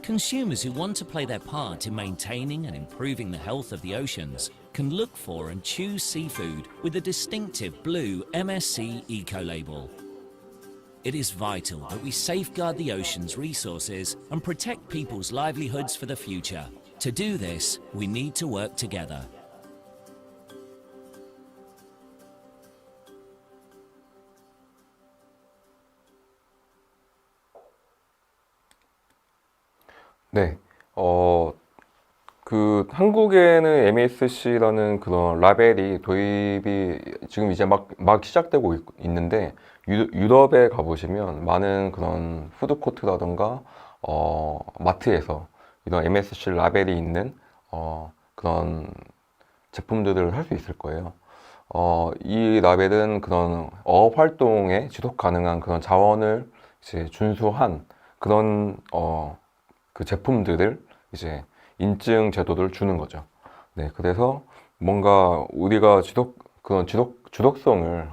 Consumers who want to play their part in maintaining and improving the health of the oceans can look for and choose seafood with a distinctive blue MSC Eco label. It is vital that we safeguard the ocean's resources and protect people's livelihoods for the future. To do this, we need to work together. 네, 한국에는 MSC라는 그런 라벨이 도입이 지금 이제 막 시작되고 있는데, 유럽에 가보시면 많은 그런 푸드코트라던가, 마트에서 이런 MSC 라벨이 있는, 그런 제품들을 할 수 있을 거예요. 이 라벨은 그런 어업 활동에 지속 가능한 그런 자원을 이제 준수한 그런, 그 제품들을 이제 인증 제도를 주는 거죠. 네, 그래서 뭔가 우리가 지속성을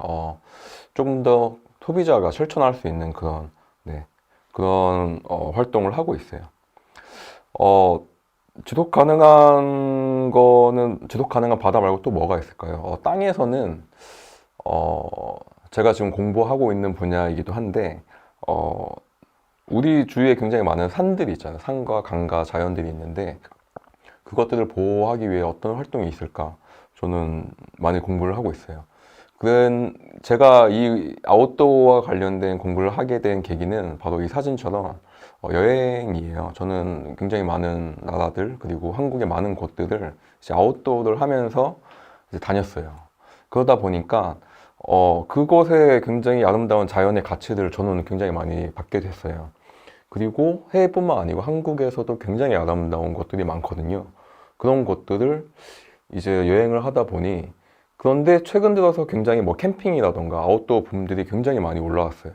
조금 더 소비자가 실천할 수 있는 그런, 네, 그런 활동을 하고 있어요. 지속 가능한 바다 말고 또 뭐가 있을까요? 땅에서는 제가 지금 공부하고 있는 분야이기도 한데, 우리 주위에 굉장히 많은 산들이 있잖아요. 산과 강과 자연들이 있는데, 그것들을 보호하기 위해 어떤 활동이 있을까? 저는 많이 공부를 하고 있어요. 제가 이 아웃도어와 관련된 공부를 하게 된 계기는 바로 이 사진처럼 여행이에요. 저는 굉장히 많은 나라들, 그리고 한국의 많은 곳들을 이제 아웃도어를 하면서 이제 다녔어요. 그러다 보니까 그곳에 굉장히 아름다운 자연의 가치들을 저는 굉장히 많이 받게 됐어요. 그리고 해외뿐만 아니고 한국에서도 굉장히 아름다운 곳들이 많거든요. 그런 곳들을 이제 여행을 하다 보니, 그런데 최근 들어서 굉장히 뭐 캠핑이라던가 아웃도어 붐들이 굉장히 많이 올라왔어요.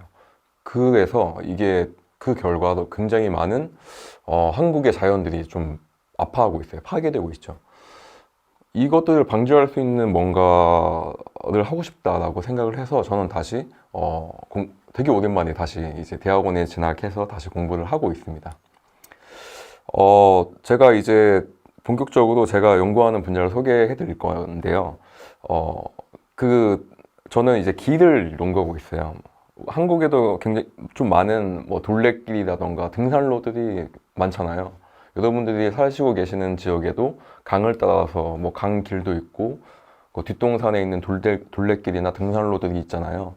그래서 이게 그 결과로 굉장히 많은 한국의 자연들이 좀 아파하고 있어요. 파괴되고 있죠. 이것들을 방지할 수 있는 뭔가를 하고 싶다라고 생각을 해서 저는 다시 되게 오랜만에 다시 이제 대학원에 진학해서 다시 공부를 하고 있습니다. 제가 이제 본격적으로 제가 연구하는 분야를 소개해 드릴 건데요. 저는 이제 길을 연구하고 있어요. 한국에도 굉장히 좀 많은 뭐 둘레길이라던가 등산로들이 많잖아요. 여러분들이 사시고 계시는 지역에도 강을 따라서 뭐 강길도 있고, 뒷동산에 있는 둘레길이나 등산로들이 있잖아요.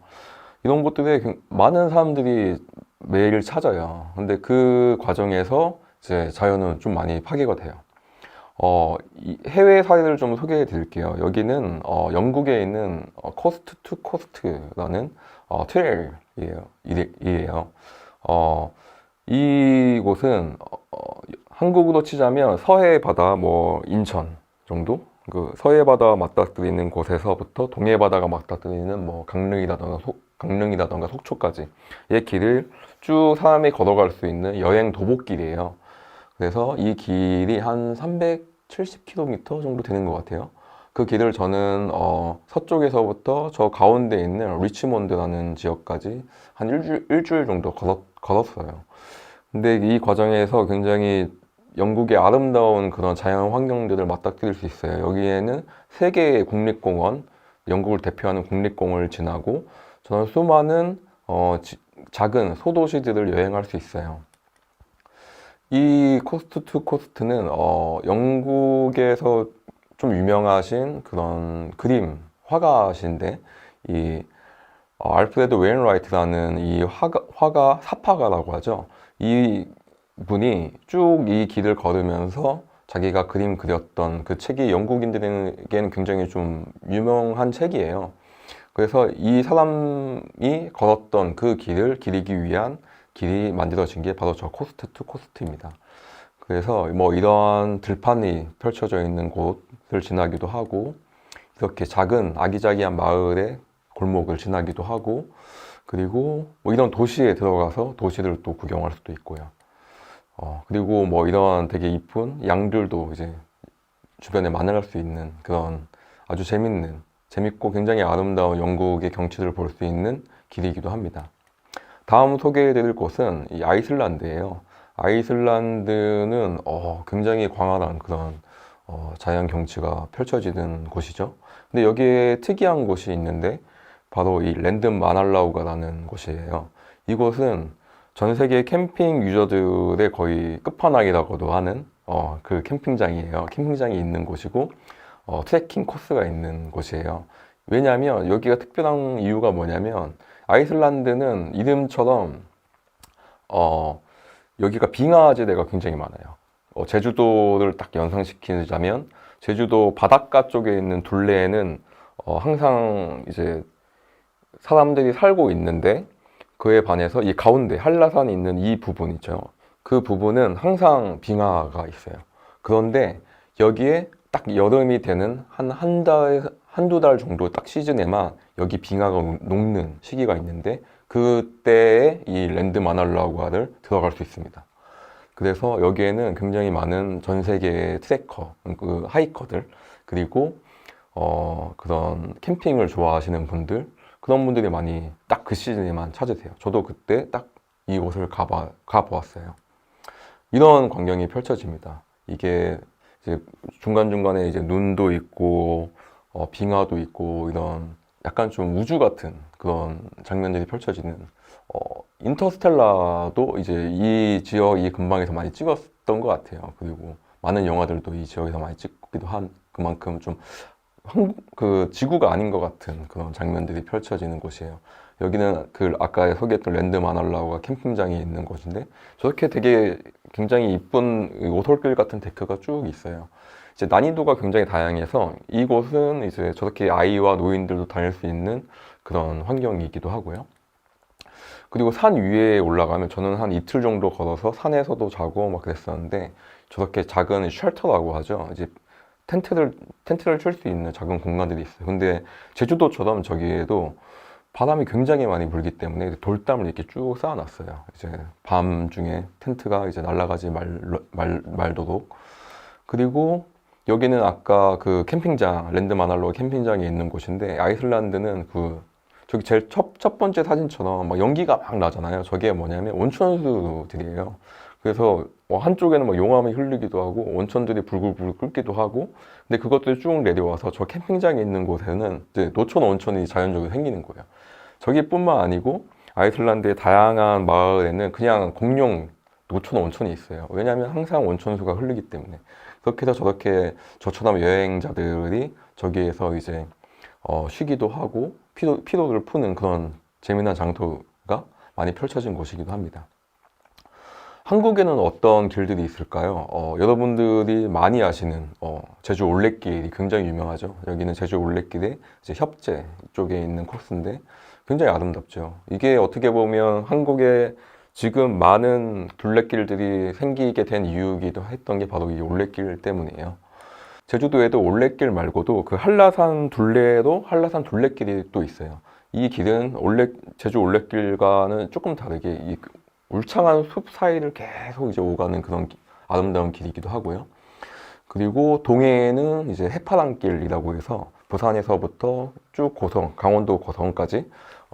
이런 곳들에 많은 사람들이 매일 찾아요. 근데 그 과정에서 이제 자연은 좀 많이 파괴가 돼요. 이 해외 사례를 좀 소개해 드릴게요. 여기는 영국에 있는 코스트 투 코스트라는 트레일이에요. 이곳은 한국으로 치자면 서해 바다, 뭐 인천 정도, 그 서해 바다와 맞닿뜨리는 곳에서부터 동해 바다가 맞닿뜨리는 뭐 강릉이라던가 속초까지의 길을 쭉 사람이 걸어갈 수 있는 여행 도보길이에요. 그래서 이 길이 한 370km 정도 되는 것 같아요. 그 길을 저는 서쪽에서부터 저 가운데 있는 리치몬드라는 지역까지 한 일주일 정도 걸었어요. 근데 이 과정에서 굉장히 영국의 아름다운 그런 자연 환경들을 맞닥뜨릴 수 있어요. 여기에는 3개의 국립공원, 영국을 대표하는 국립공원을 지나고 저는 수많은 작은 소도시들을 여행할 수 있어요. 이 코스트 투 코스트는 영국에서 좀 유명하신 그런 그림 화가신데, 이 알프레드 웨인라이트라는 이 사파가라고 하죠. 이 분이 쭉 이 길을 걸으면서 자기가 그림 그렸던 그 책이 영국인들에게는 굉장히 좀 유명한 책이에요. 그래서 이 사람이 걸었던 그 길을 기리기 위한 길이 만들어진 게 바로 저 코스트 투 코스트입니다. 그래서 뭐 이러한 들판이 펼쳐져 있는 곳을 지나기도 하고, 이렇게 작은 아기자기한 마을의 골목을 지나기도 하고, 그리고 뭐 이런 도시에 들어가서 도시를 또 구경할 수도 있고요. 그리고 뭐 이런 되게 이쁜 양들도 이제 주변에 만나갈 수 있는 그런 아주 재밌는 재밌고 굉장히 아름다운 영국의 경치를 볼 수 있는 길이기도 합니다. 다음 소개해드릴 곳은 이 아이슬란드예요. 아이슬란드는 굉장히 광활한 그런 자연 경치가 펼쳐지는 곳이죠. 근데 여기에 특이한 곳이 있는데 바로 이 랜드 마날라우가라는 곳이에요. 이곳은 전 세계 캠핑 유저들의 거의 끝판왕이라고도 하는 그 캠핑장이에요. 캠핑장이 있는 곳이고 트레킹 코스가 있는 곳이에요. 왜냐하면 여기가 특별한 이유가 뭐냐면 아이슬란드는 이름처럼 여기가 빙하지대가 굉장히 많아요. 제주도를 딱 연상시키자면 제주도 바닷가 쪽에 있는 둘레에는 항상 이제 사람들이 살고 있는데 그에 반해서 이 가운데 한라산이 있는 이 부분 있죠. 그 부분은 항상 빙하가 있어요. 그런데 여기에 딱 여름이 되는 한 달, 한두 달 정도 딱 시즌에만 여기 빙하가 녹는 시기가 있는데 그때에 이 랜드 마날라우가를 들어갈 수 있습니다. 그래서 여기에는 굉장히 많은 전 세계의 트레커, 그 하이커들, 그리고 그런 캠핑을 좋아하시는 분들, 그런 분들이 많이 딱 그 시즌에만 찾으세요. 저도 그때 딱 이곳을 가보았어요. 이런 광경이 펼쳐집니다. 이게 이제 중간중간에 이제 눈도 있고, 빙하도 있고, 이런 약간 좀 우주 같은 그런 장면들이 펼쳐지는, 인터스텔라도 이제 이 지역, 이 근방에서 많이 찍었던 것 같아요. 그리고 많은 영화들도 이 지역에서 많이 찍기도 한 그만큼 좀 그 지구가 아닌 것 같은 그런 장면들이 펼쳐지는 곳이에요. 여기는 그 아까 소개했던 랜드 마날라우가 캠핑장이 있는 곳인데 저렇게 되게 굉장히 이쁜 오솔길 같은 데크가 쭉 있어요. 이제 난이도가 굉장히 다양해서 이곳은 이제 저렇게 아이와 노인들도 다닐 수 있는 그런 환경이기도 하고요. 그리고 산 위에 올라가면 저는 한 이틀 정도 걸어서 산에서도 자고 막 그랬었는데 저렇게 작은 쉘터라고 하죠. 이제 텐트를 칠 수 있는 작은 공간들이 있어요. 근데 제주도처럼 저기에도 바람이 굉장히 많이 불기 때문에 돌담을 이렇게 쭉 쌓아놨어요. 이제 밤 중에 텐트가 이제 날아가지 말도록. 그리고 여기는 아까 그 캠핑장, 랜드 마날로 캠핑장이 있는 곳인데 아이슬란드는 저기 제일 첫 번째 사진처럼 막 연기가 막 나잖아요. 저게 뭐냐면 온천수들이에요. 그래서 한쪽에는 막 용암이 흐르기도 하고 온천들이 불글불글 끓기도 하고 근데 그것들이 쭉 내려와서 저 캠핑장에 있는 곳에는 이제 노천 온천이 자연적으로 생기는 거예요. 저기뿐만 아니고 아이슬란드의 다양한 마을에는 그냥 공용 노천 온천이 있어요. 왜냐하면 항상 온천수가 흐르기 때문에 그렇게 해서 저렇게 저처럼 여행자들이 저기에서 이제 쉬기도 하고 피로를 푸는 그런 재미난 장소가 많이 펼쳐진 곳이기도 합니다. 한국에는 어떤 길들이 있을까요? 여러분들이 많이 아시는 제주 올레길이 굉장히 유명하죠. 여기는 제주 올레길의 이제 협재 쪽에 있는 코스인데 굉장히 아름답죠. 이게 어떻게 보면 한국에 지금 많은 둘레길들이 생기게 된 이유이기도 했던 게 바로 이 올레길 때문이에요. 제주도에도 올레길 말고도 그 한라산 둘레도 한라산 둘레길이 또 있어요. 이 길은 제주 올레길과는 조금 다르게 이 울창한 숲 사이를 계속 이제 오가는 그런 아름다운 길이기도 하고요. 그리고 동해에는 이제 해파랑길이라고 해서 부산에서부터 쭉 강원도 고성까지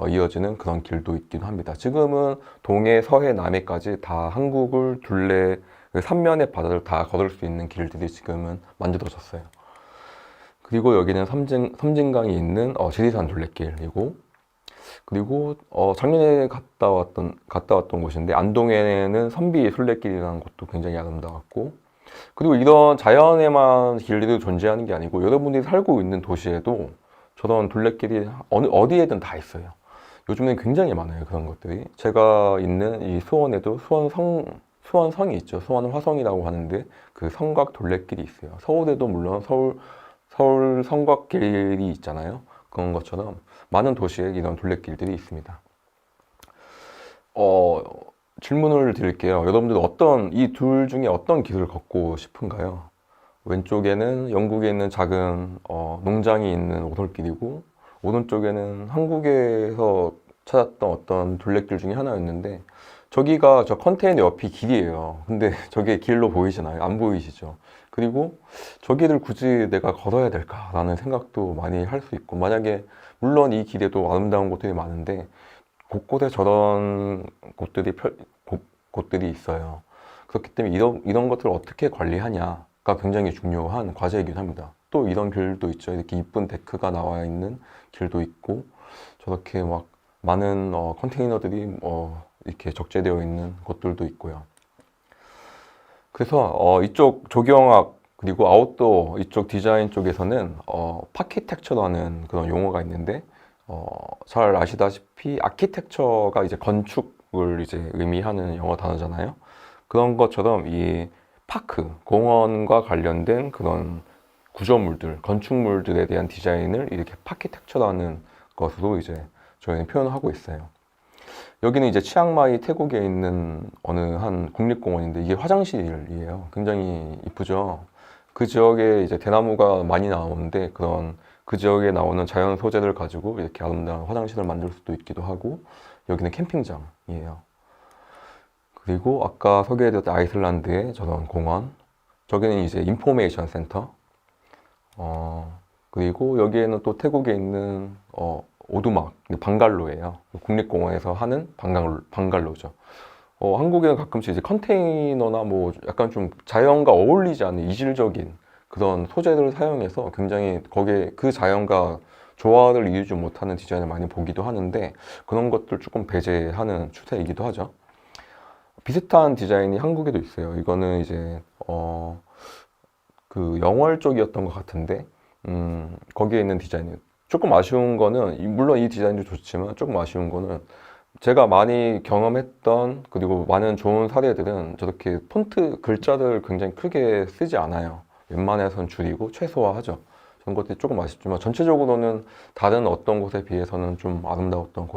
이어지는 그런 길도 있기도 합니다. 지금은 동해, 서해, 남해까지 다 한국을 둘레 그 삼면의 바다를 다 걸을 수 있는 길들이 지금은 만들어졌어요. 그리고 여기는 섬진강이 있는 지리산 둘레길이고, 그리고 작년에 갔다 왔던 곳인데 안동에는 선비 순례길이라는 곳도 굉장히 아름다웠고, 그리고 이런 자연에만 길들이 존재하는 게 아니고 여러분들이 살고 있는 도시에도 저런 둘레길이 어디에든 다 있어요. 요즘엔 굉장히 많아요, 그런 것들이. 제가 있는 이 수원에도 수원성이 있죠. 수원 화성이라고 하는데 그 성곽 둘레길이 있어요. 서울에도 물론 서울 성곽길이 있잖아요. 그런 것처럼 많은 도시에 이런 둘레길들이 있습니다. 질문을 드릴게요. 여러분들 이 둘 중에 어떤 길을 걷고 싶은가요? 왼쪽에는 영국에 있는 작은 농장이 있는 오솔길이고 오른쪽에는 한국에서 찾았던 어떤 둘레길 중에 하나였는데 저기가 저 컨테이너 옆이 길이에요. 근데 저게 길로 보이시나요? 안 보이시죠? 그리고 저기를 굳이 내가 걸어야 될까라는 생각도 많이 할 수 있고, 만약에 물론 이 길에도 아름다운 곳들이 많은데 곳곳에 저런 곳들이 있어요. 그렇기 때문에 이런 것들을 어떻게 관리하냐가 굉장히 중요한 과제이긴 합니다. 또 이런 길도 있죠. 이렇게 이쁜 데크가 나와 있는 길도 있고, 저렇게 막 많은 컨테이너들이 이렇게 적재되어 있는 곳들도 있고요. 그래서 이쪽 조경학 그리고 아웃도어 이쪽 디자인 쪽에서는 파키텍처라는 그런 용어가 있는데, 잘 아시다시피 아키텍처가 이제 건축을 이제 의미하는 영어 단어잖아요. 그런 것처럼 이 파크, 공원과 관련된 그런 구조물들, 건축물들에 대한 디자인을 이렇게 파키텍처라는 것으로 이제 저희는 표현을 하고 있어요. 여기는 이제 치앙마이 태국에 있는 어느 한 국립공원인데 이게 화장실이에요. 굉장히 이쁘죠. 그 지역에 이제 대나무가 많이 나오는데 그 지역에 나오는 자연 소재를 가지고 이렇게 아름다운 화장실을 만들 수도 있기도 하고, 여기는 캠핑장이에요. 그리고 아까 소개해드렸던 아이슬란드의 저런 공원, 저기는 이제 인포메이션 센터. 그리고 여기에는 또 태국에 있는 오두막 방갈로예요. 국립공원에서 하는 방갈로죠. 한국에는 가끔씩 이제 컨테이너나 뭐 약간 좀 자연과 어울리지 않는 이질적인 그런 소재들을 사용해서 굉장히 거기에 그 자연과 조화를 이루지 못하는 디자인을 많이 보기도 하는데, 그런 것들 조금 배제하는 추세이기도 하죠. 비슷한 디자인이 한국에도 있어요. 이거는 이제 그 영월 쪽이었던 것 같은데, 거기에 있는 디자인이 조금 아쉬운 거는, 물론 이 디자인도 좋지만 조금 아쉬운 거는, 제가 많이 경험했던 그리고 많은 좋은 사례들은 저렇게 폰트 글자를 굉장히 크게 쓰지 않아요. 웬만해선 줄이고 최소화하죠. 그런 것들이 조금 아쉽지만 전체적으로는 다른 어떤 곳에 비해서는 좀 아름다웠던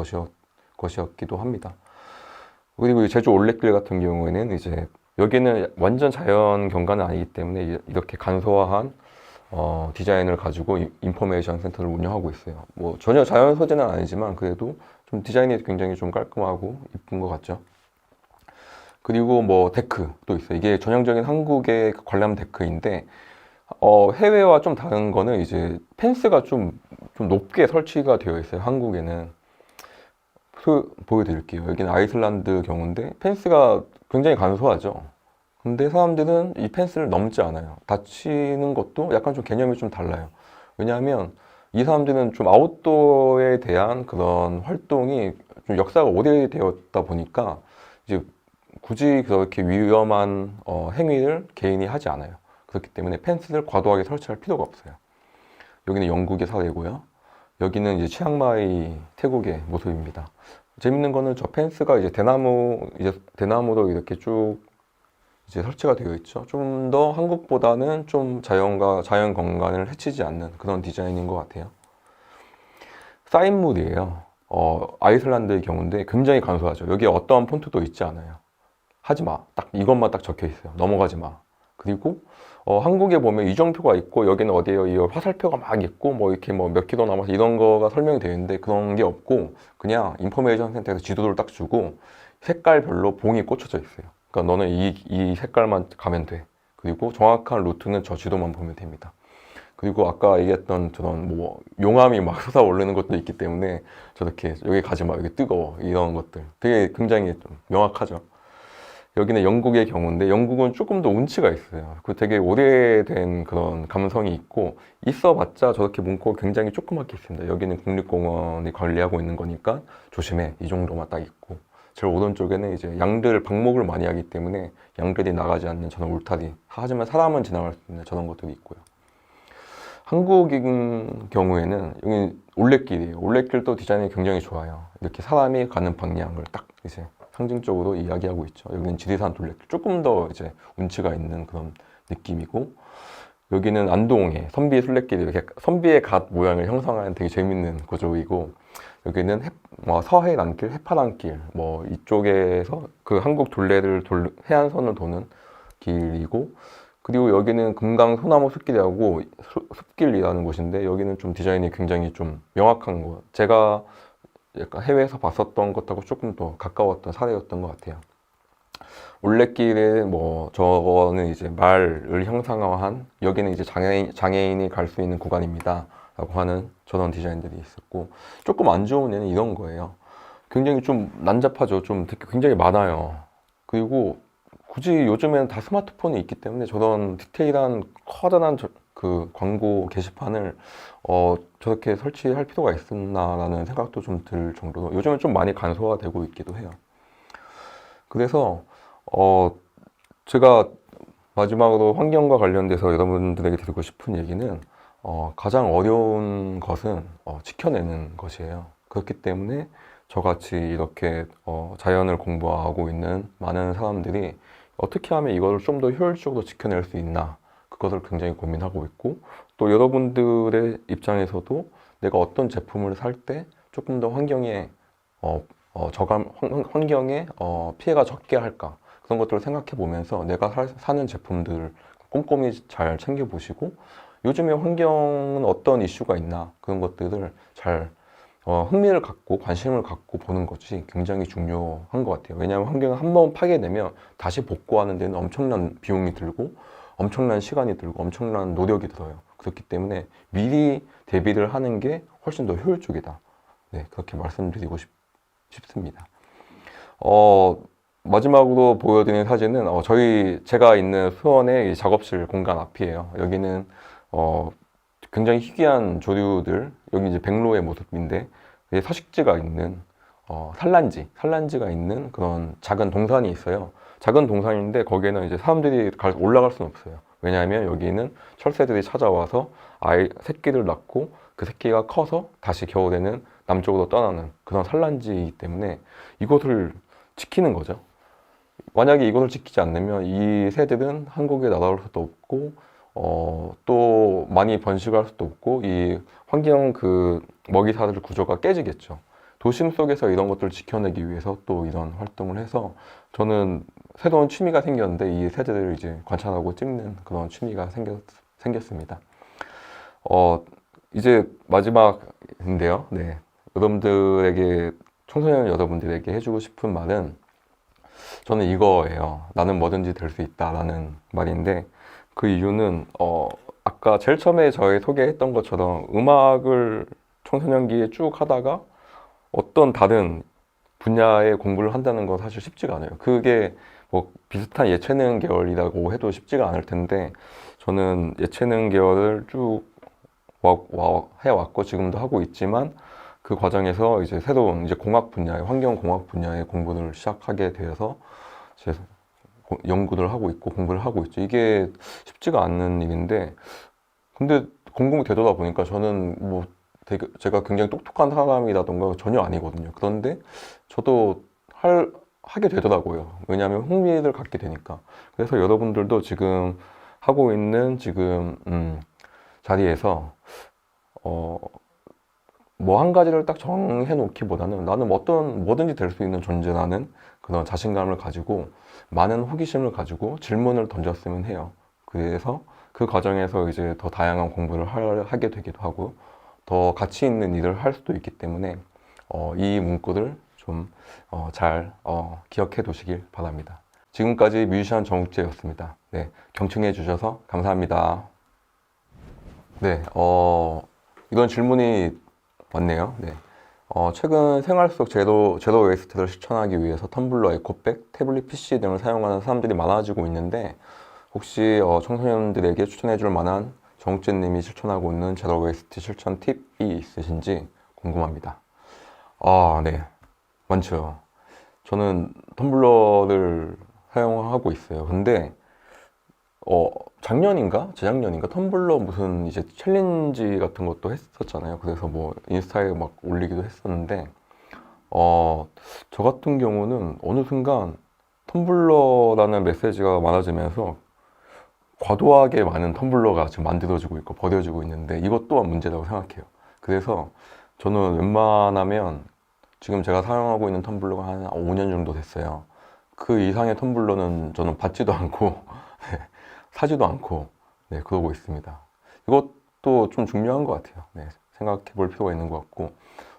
것이었기도 합니다. 그리고 이 제주 올레길 같은 경우에는 이제 여기는 완전 자연 경관은 아니기 때문에 이렇게 간소화한 디자인을 가지고 인포메이션 센터를 운영하고 있어요. 뭐 전혀 자연 소재는 아니지만 그래도 좀 디자인이 굉장히 좀 깔끔하고 이쁜 것 같죠. 그리고 뭐 데크도 있어요. 이게 전형적인 한국의 관람 데크인데, 해외와 좀 다른 거는 이제 펜스가 좀 높게 설치가 되어 있어요. 한국에는. 보여드릴게요. 여기는 아이슬란드 경우인데 펜스가 굉장히 간소하죠. 근데 사람들은 이 펜스를 넘지 않아요. 다치는 것도 약간 좀 개념이 좀 달라요. 왜냐하면 이 사람들은 좀 아웃도어에 대한 그런 활동이 좀 역사가 오래되었다 보니까 이제 굳이 그렇게 위험한 행위를 개인이 하지 않아요. 그렇기 때문에 펜스를 과도하게 설치할 필요가 없어요. 여기는 영국의 사례고요. 여기는 이제 치앙마이 태국의 모습입니다. 재밌는 거는 저 펜스가 이제 대나무로 이렇게 쭉 이제 설치가 되어 있죠. 좀 더 한국보다는 좀 자연 건강을 해치지 않는 그런 디자인인 것 같아요. 사인물이에요. 아이슬란드의 경우인데 굉장히 간소하죠. 여기에 어떠한 폰트도 있지 않아요. 하지 마. 딱 이것만 딱 적혀 있어요. 넘어가지 마. 그리고 한국에 보면 이정표가 있고 여기는 어디에요? 이 화살표가 막 있고 뭐 이렇게 뭐 몇 킬로 남아서 이런 거가 설명이 되어 있는데 그런 게 없고 그냥 인포메이션 센터에서 지도를 딱 주고 색깔별로 봉이 꽂혀져 있어요. 그러니까 너는 이 색깔만 가면 돼. 그리고 정확한 루트는 저 지도만 보면 됩니다. 그리고 아까 얘기했던 저런 뭐 용암이 막 솟아오르는 것도 있기 때문에 저렇게 여기 가지 마, 여기 뜨거워 이런 것들 되게 굉장히 좀 명확하죠. 여기는 영국의 경우인데 영국은 조금 더 운치가 있어요. 그 되게 오래된 그런 감성이 있고 있어봤자 저렇게 문구가 굉장히 조그맣게 있습니다. 여기는 국립공원이 관리하고 있는 거니까 조심해 이 정도만 딱 있고, 제일 오른쪽에는 이제 양들 방목을 많이 하기 때문에 양들이 나가지 않는 저런 울타리, 하지만 사람은 지나갈 수 있는 저런 것들이 있고요. 한국인 경우에는 여기 올레길이에요. 올레길도 디자인이 굉장히 좋아요. 이렇게 사람이 가는 방향을 딱 이제 상징적으로 이야기하고 있죠. 여기는 지리산 둘레길, 조금 더 이제 운치가 있는 그런 느낌이고, 여기는 안동의 선비 순례길이 이렇게 선비의 갓 모양을 형성하는 되게 재밌는 구조이고, 여기는 서해안길, 해파랑길 뭐 이쪽에서 그 한국 둘레를 해안선을 도는 길이고, 그리고 여기는 금강 소나무 숲길이라고 숲길이라는 곳인데 여기는 좀 디자인이 굉장히 좀 명확한 거. 제가 약간 해외에서 봤었던 것하고 조금 더 가까웠던 사례였던 것 같아요. 올레길에 뭐 저거는 이제 말을 형상화한 여기는 이제 장애인이 갈 수 있는 구간입니다 라고 하는 저런 디자인들이 있었고, 조금 안 좋은 예는 이런 거예요. 굉장히 좀 난잡하죠. 좀 굉장히 많아요. 그리고 굳이 요즘에는 다 스마트폰이 있기 때문에 저런 디테일한 커다란 그 광고 게시판을 저렇게 설치할 필요가 있었나라는 생각도 좀 들 정도로 요즘은 좀 많이 간소화되고 있기도 해요. 그래서 제가 마지막으로 환경과 관련돼서 여러분들에게 드리고 싶은 얘기는 가장 어려운 것은 지켜내는 것이에요. 그렇기 때문에 저같이 이렇게 자연을 공부하고 있는 많은 사람들이 어떻게 하면 이걸 좀 더 효율적으로 지켜낼 수 있나, 그것을 굉장히 고민하고 있고, 또 여러분들의 입장에서도 내가 어떤 제품을 살 때 조금 더 환경에 환경에 피해가 적게 할까, 그런 것들을 생각해 보면서 내가 사는 제품들을 꼼꼼히 잘 챙겨 보시고, 요즘에 환경은 어떤 이슈가 있나, 그런 것들을 잘 흥미를 갖고 관심을 갖고 보는 것이 굉장히 중요한 것 같아요. 왜냐하면 환경을 한번 파괴되면 다시 복구하는 데는 엄청난 비용이 들고 엄청난 시간이 들고 엄청난 노력이 들어요. 그렇기 때문에 미리 대비를 하는 게 훨씬 더 효율적이다. 네, 그렇게 말씀드리고 싶습니다. 마지막으로 보여드리는 사진은 제가 있는 수원의 작업실 공간 앞이에요. 여기는 굉장히 희귀한 조류들, 여기 이제 백로의 모습인데 서식지가 있는 산란지가 있는 그런 작은 동산이 있어요. 작은 동산인데 거기에는 이제 사람들이 올라갈 수는 없어요. 왜냐하면 여기는 철새들이 찾아와서 새끼를 낳고 그 새끼가 커서 다시 겨울에는 남쪽으로 떠나는 그런 산란지이기 때문에 이것을 지키는 거죠. 만약에 이것을 지키지 않으면 이 새들은 한국에 날아올 수도 없고 또 많이 번식할 수도 없고 이 환경 그 먹이사슬 구조가 깨지겠죠. 도심 속에서 이런 것들을 지켜내기 위해서 또 이런 활동을 해서 저는 새로운 취미가 생겼는데 이 새들을 이제 관찰하고 찍는 그런 취미가 생겼습니다. 이제 마지막인데요. 네. 여러분들에게 청소년 여러분들에게 해주고 싶은 말은 저는 이거예요. 나는 뭐든지 될 수 있다라는 말인데, 그 이유는 아까 제일 처음에 저희 소개했던 것처럼 음악을 청소년기에 쭉 하다가 어떤 다른 분야의 공부를 한다는 건 사실 쉽지가 않아요. 그게 뭐 비슷한 예체능 계열이라고 해도 쉽지가 않을 텐데, 저는 예체능 계열을 쭉 해왔고 지금도 하고 있지만, 그 과정에서 이제 새로운 이제 공학 분야의 환경공학 분야의 공부를 시작하게 되어서 이제 연구를 하고 있고 공부를 하고 있죠. 이게 쉽지가 않는 일인데, 근데 공부가 되돌아 보니까 저는 뭐 제가 굉장히 똑똑한 사람이라던가 전혀 아니거든요. 그런데 저도 하게 되더라고요. 왜냐하면 흥미를 갖게 되니까. 그래서 여러분들도 지금 하고 있는 자리에서 뭐 한 가지를 딱 정해 놓기보다는 나는 뭐든지 될 수 있는 존재라는 그런 자신감을 가지고 많은 호기심을 가지고 질문을 던졌으면 해요. 그래서 그 과정에서 이제 더 다양한 공부를 하게 되기도 하고 더 가치 있는 일을 할 수도 있기 때문에 이 문구를 좀 잘 기억해 두시길 바랍니다. 지금까지 뮤지션 정욱재였습니다. 네, 경청해 주셔서 감사합니다. 네, 이런 질문이 왔네요. 네. 최근 생활 속 제로 웨이스트를 실천하기 위해서 텀블러, 에코백, 태블릿 PC 등을 사용하는 사람들이 많아지고 있는데, 혹시 청소년들에게 추천해 줄 만한 정욱재님이 실천하고 있는 제로 웨이스트 실천 팁이 있으신지 궁금합니다. 네. 많죠. 저는 텀블러를 사용하고 있어요. 근데 작년인가? 재작년인가? 텀블러 무슨 이제 챌린지 같은 것도 했었잖아요. 그래서 뭐 인스타에 막 올리기도 했었는데, 저 같은 경우는 어느 순간 텀블러라는 메시지가 많아지면서 과도하게 많은 텀블러가 지금 만들어지고 있고 버려지고 있는데 이것 또한 문제라고 생각해요. 그래서 저는 웬만하면 지금 제가 사용하고 있는 텀블러가 한 5년 정도 됐어요. 그 이상의 텀블러는 저는 받지도 않고 사지도 않고 그러고 있습니다. 이것도 좀 중요한 것 같아요. 생각해 볼 필요가 있는 것 같고,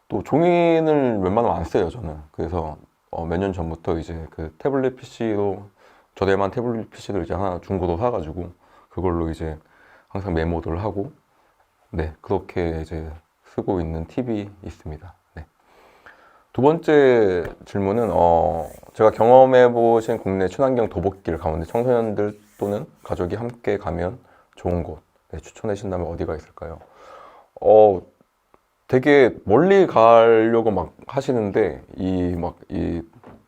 또 종이는 웬만하면 안 써요, 저는. 그래서 몇 년 전부터 이제 그 태블릿 PC로 저렴한 태블릿 PC를 이제 하나 중고로 사가지고 그걸로 이제 항상 메모를 하고 네, 그렇게 이제 쓰고 있는 팁이 있습니다. 네. 두 번째 질문은 제가 경험해 보신 국내 친환경 도보길 가운데 청소년들 또는 가족이 함께 가면 좋은 곳 네, 추천해 주신다면 어디가 있을까요? 되게 멀리 가려고 막 하시는데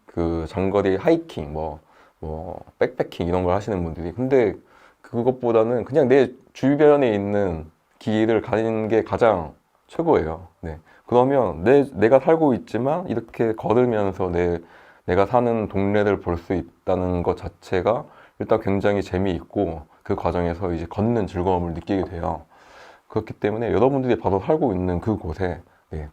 그 장거리 하이킹 백패킹 이런 걸 하시는 분들이 근데 그것보다는 그냥 내 주변에 있는 길을 가는 게 가장 최고예요. 네. 그러면 내가 살고 있지만 이렇게 걸으면서 내가 사는 동네를 볼 수 있다는 것 자체가 일단 굉장히 재미있고 그 과정에서 이제 걷는 즐거움을 느끼게 돼요. 그렇기 때문에 여러분들이 바로 살고 있는 그곳에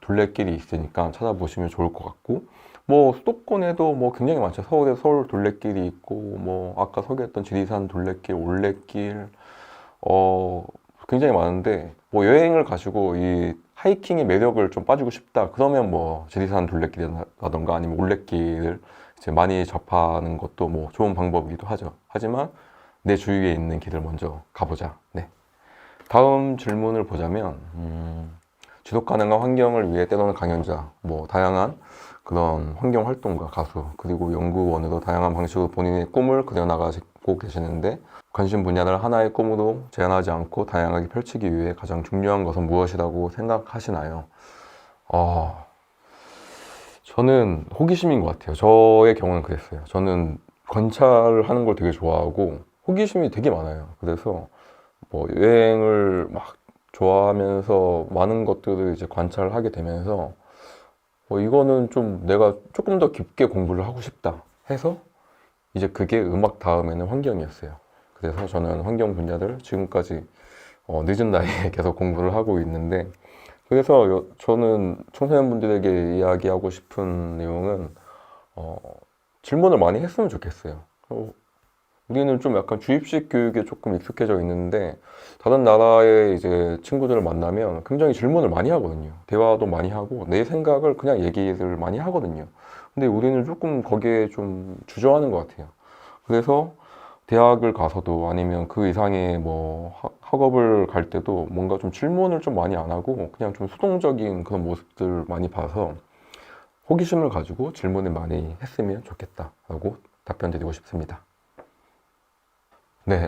둘레길이 있으니까 찾아보시면 좋을 것 같고 뭐 수도권에도 뭐 굉장히 많죠. 서울에 서울 둘레길이 있고 뭐 아까 소개했던 지리산 둘레길, 올레길 굉장히 많은데 뭐 여행을 가시고 이 하이킹의 매력을 좀 빠지고 싶다 그러면 뭐 지리산 둘레길이라던가 아니면 올레길을 이제 많이 접하는 것도 뭐 좋은 방법이기도 하죠. 하지만 내 주위에 있는 길을 먼저 가보자. 네. 다음 질문을 보자면 지속 가능한 환경을 위해 때로는 강연자, 뭐 다양한 그런 환경 활동가, 가수, 그리고 연구원으로 다양한 방식으로 본인의 꿈을 그려나가고 계시는데 관심 분야를 하나의 꿈으로 제한하지 않고 다양하게 펼치기 위해 가장 중요한 것은 무엇이라고 생각하시나요? 저는 호기심인 것 같아요. 저의 경우는 그랬어요. 저는 관찰을 하는 걸 되게 좋아하고 호기심이 되게 많아요. 그래서 뭐 여행을 막 좋아하면서 많은 것들을 이제 관찰하게 되면서 이거는 좀 내가 조금 더 깊게 공부를 하고 싶다 해서 이제 그게 음악 다음에는 환경이었어요. 그래서 저는 환경 분야를 지금까지 늦은 나이에 계속 공부를 하고 있는데 그래서 저는 청소년분들에게 이야기하고 싶은 내용은 질문을 많이 했으면 좋겠어요. 우리는 좀 약간 주입식 교육에 조금 익숙해져 있는데 다른 나라의 이제 친구들을 만나면 굉장히 질문을 많이 하거든요. 대화도 많이 하고 내 생각을 그냥 얘기를 많이 하거든요. 근데 우리는 조금 거기에 좀 주저하는 것 같아요. 그래서 대학을 가서도 아니면 그 이상의 뭐 학업을 갈 때도 뭔가 좀 질문을 좀 많이 안 하고 그냥 좀 수동적인 그런 모습들 많이 봐서 호기심을 가지고 질문을 많이 했으면 좋겠다라고 답변 드리고 싶습니다. 네,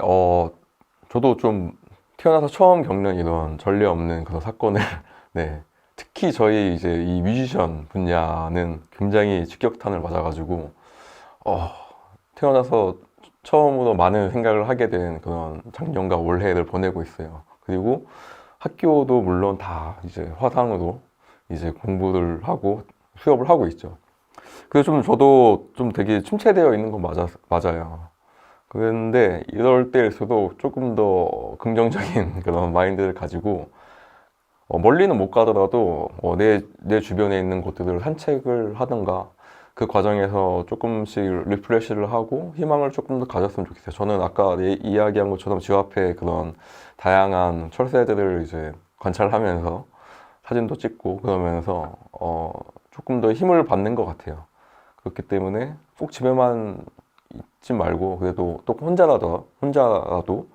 저도 좀 태어나서 처음 겪는 이런 전례 없는 그런 사건을, 네, 특히 저희 이제 이 뮤지션 분야는 굉장히 직격탄을 맞아가지고, 태어나서 처음으로 많은 생각을 하게 된 그런 작년과 올해를 보내고 있어요. 그리고 학교도 물론 다 이제 화상으로 이제 공부를 하고 수업을 하고 있죠. 그래서 좀 저도 좀 되게 침체되어 있는 건 맞아요. 그런데 이럴 때일수록 조금 더 긍정적인 그런 마인드를 가지고 멀리는 못 가더라도 내 주변에 있는 곳들을 산책을 하던가 그 과정에서 조금씩 리프레시를 하고 희망을 조금 더 가졌으면 좋겠어요. 저는 아까 이야기한 것처럼 집 앞에 그런 다양한 철새들을 이제 관찰하면서 사진도 찍고 그러면서 조금 더 힘을 받는 것 같아요. 그렇기 때문에 꼭 집에만 있지 말고 그래도 또 혼자라도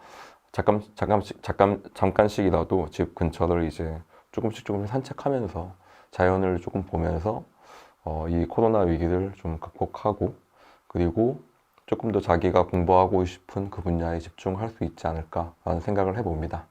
잠깐씩이라도 집 근처를 이제 조금씩 산책하면서 자연을 조금 보면서 이 코로나 위기를 좀 극복하고 그리고 조금 더 자기가 공부하고 싶은 그 분야에 집중할 수 있지 않을까라는 생각을 해봅니다.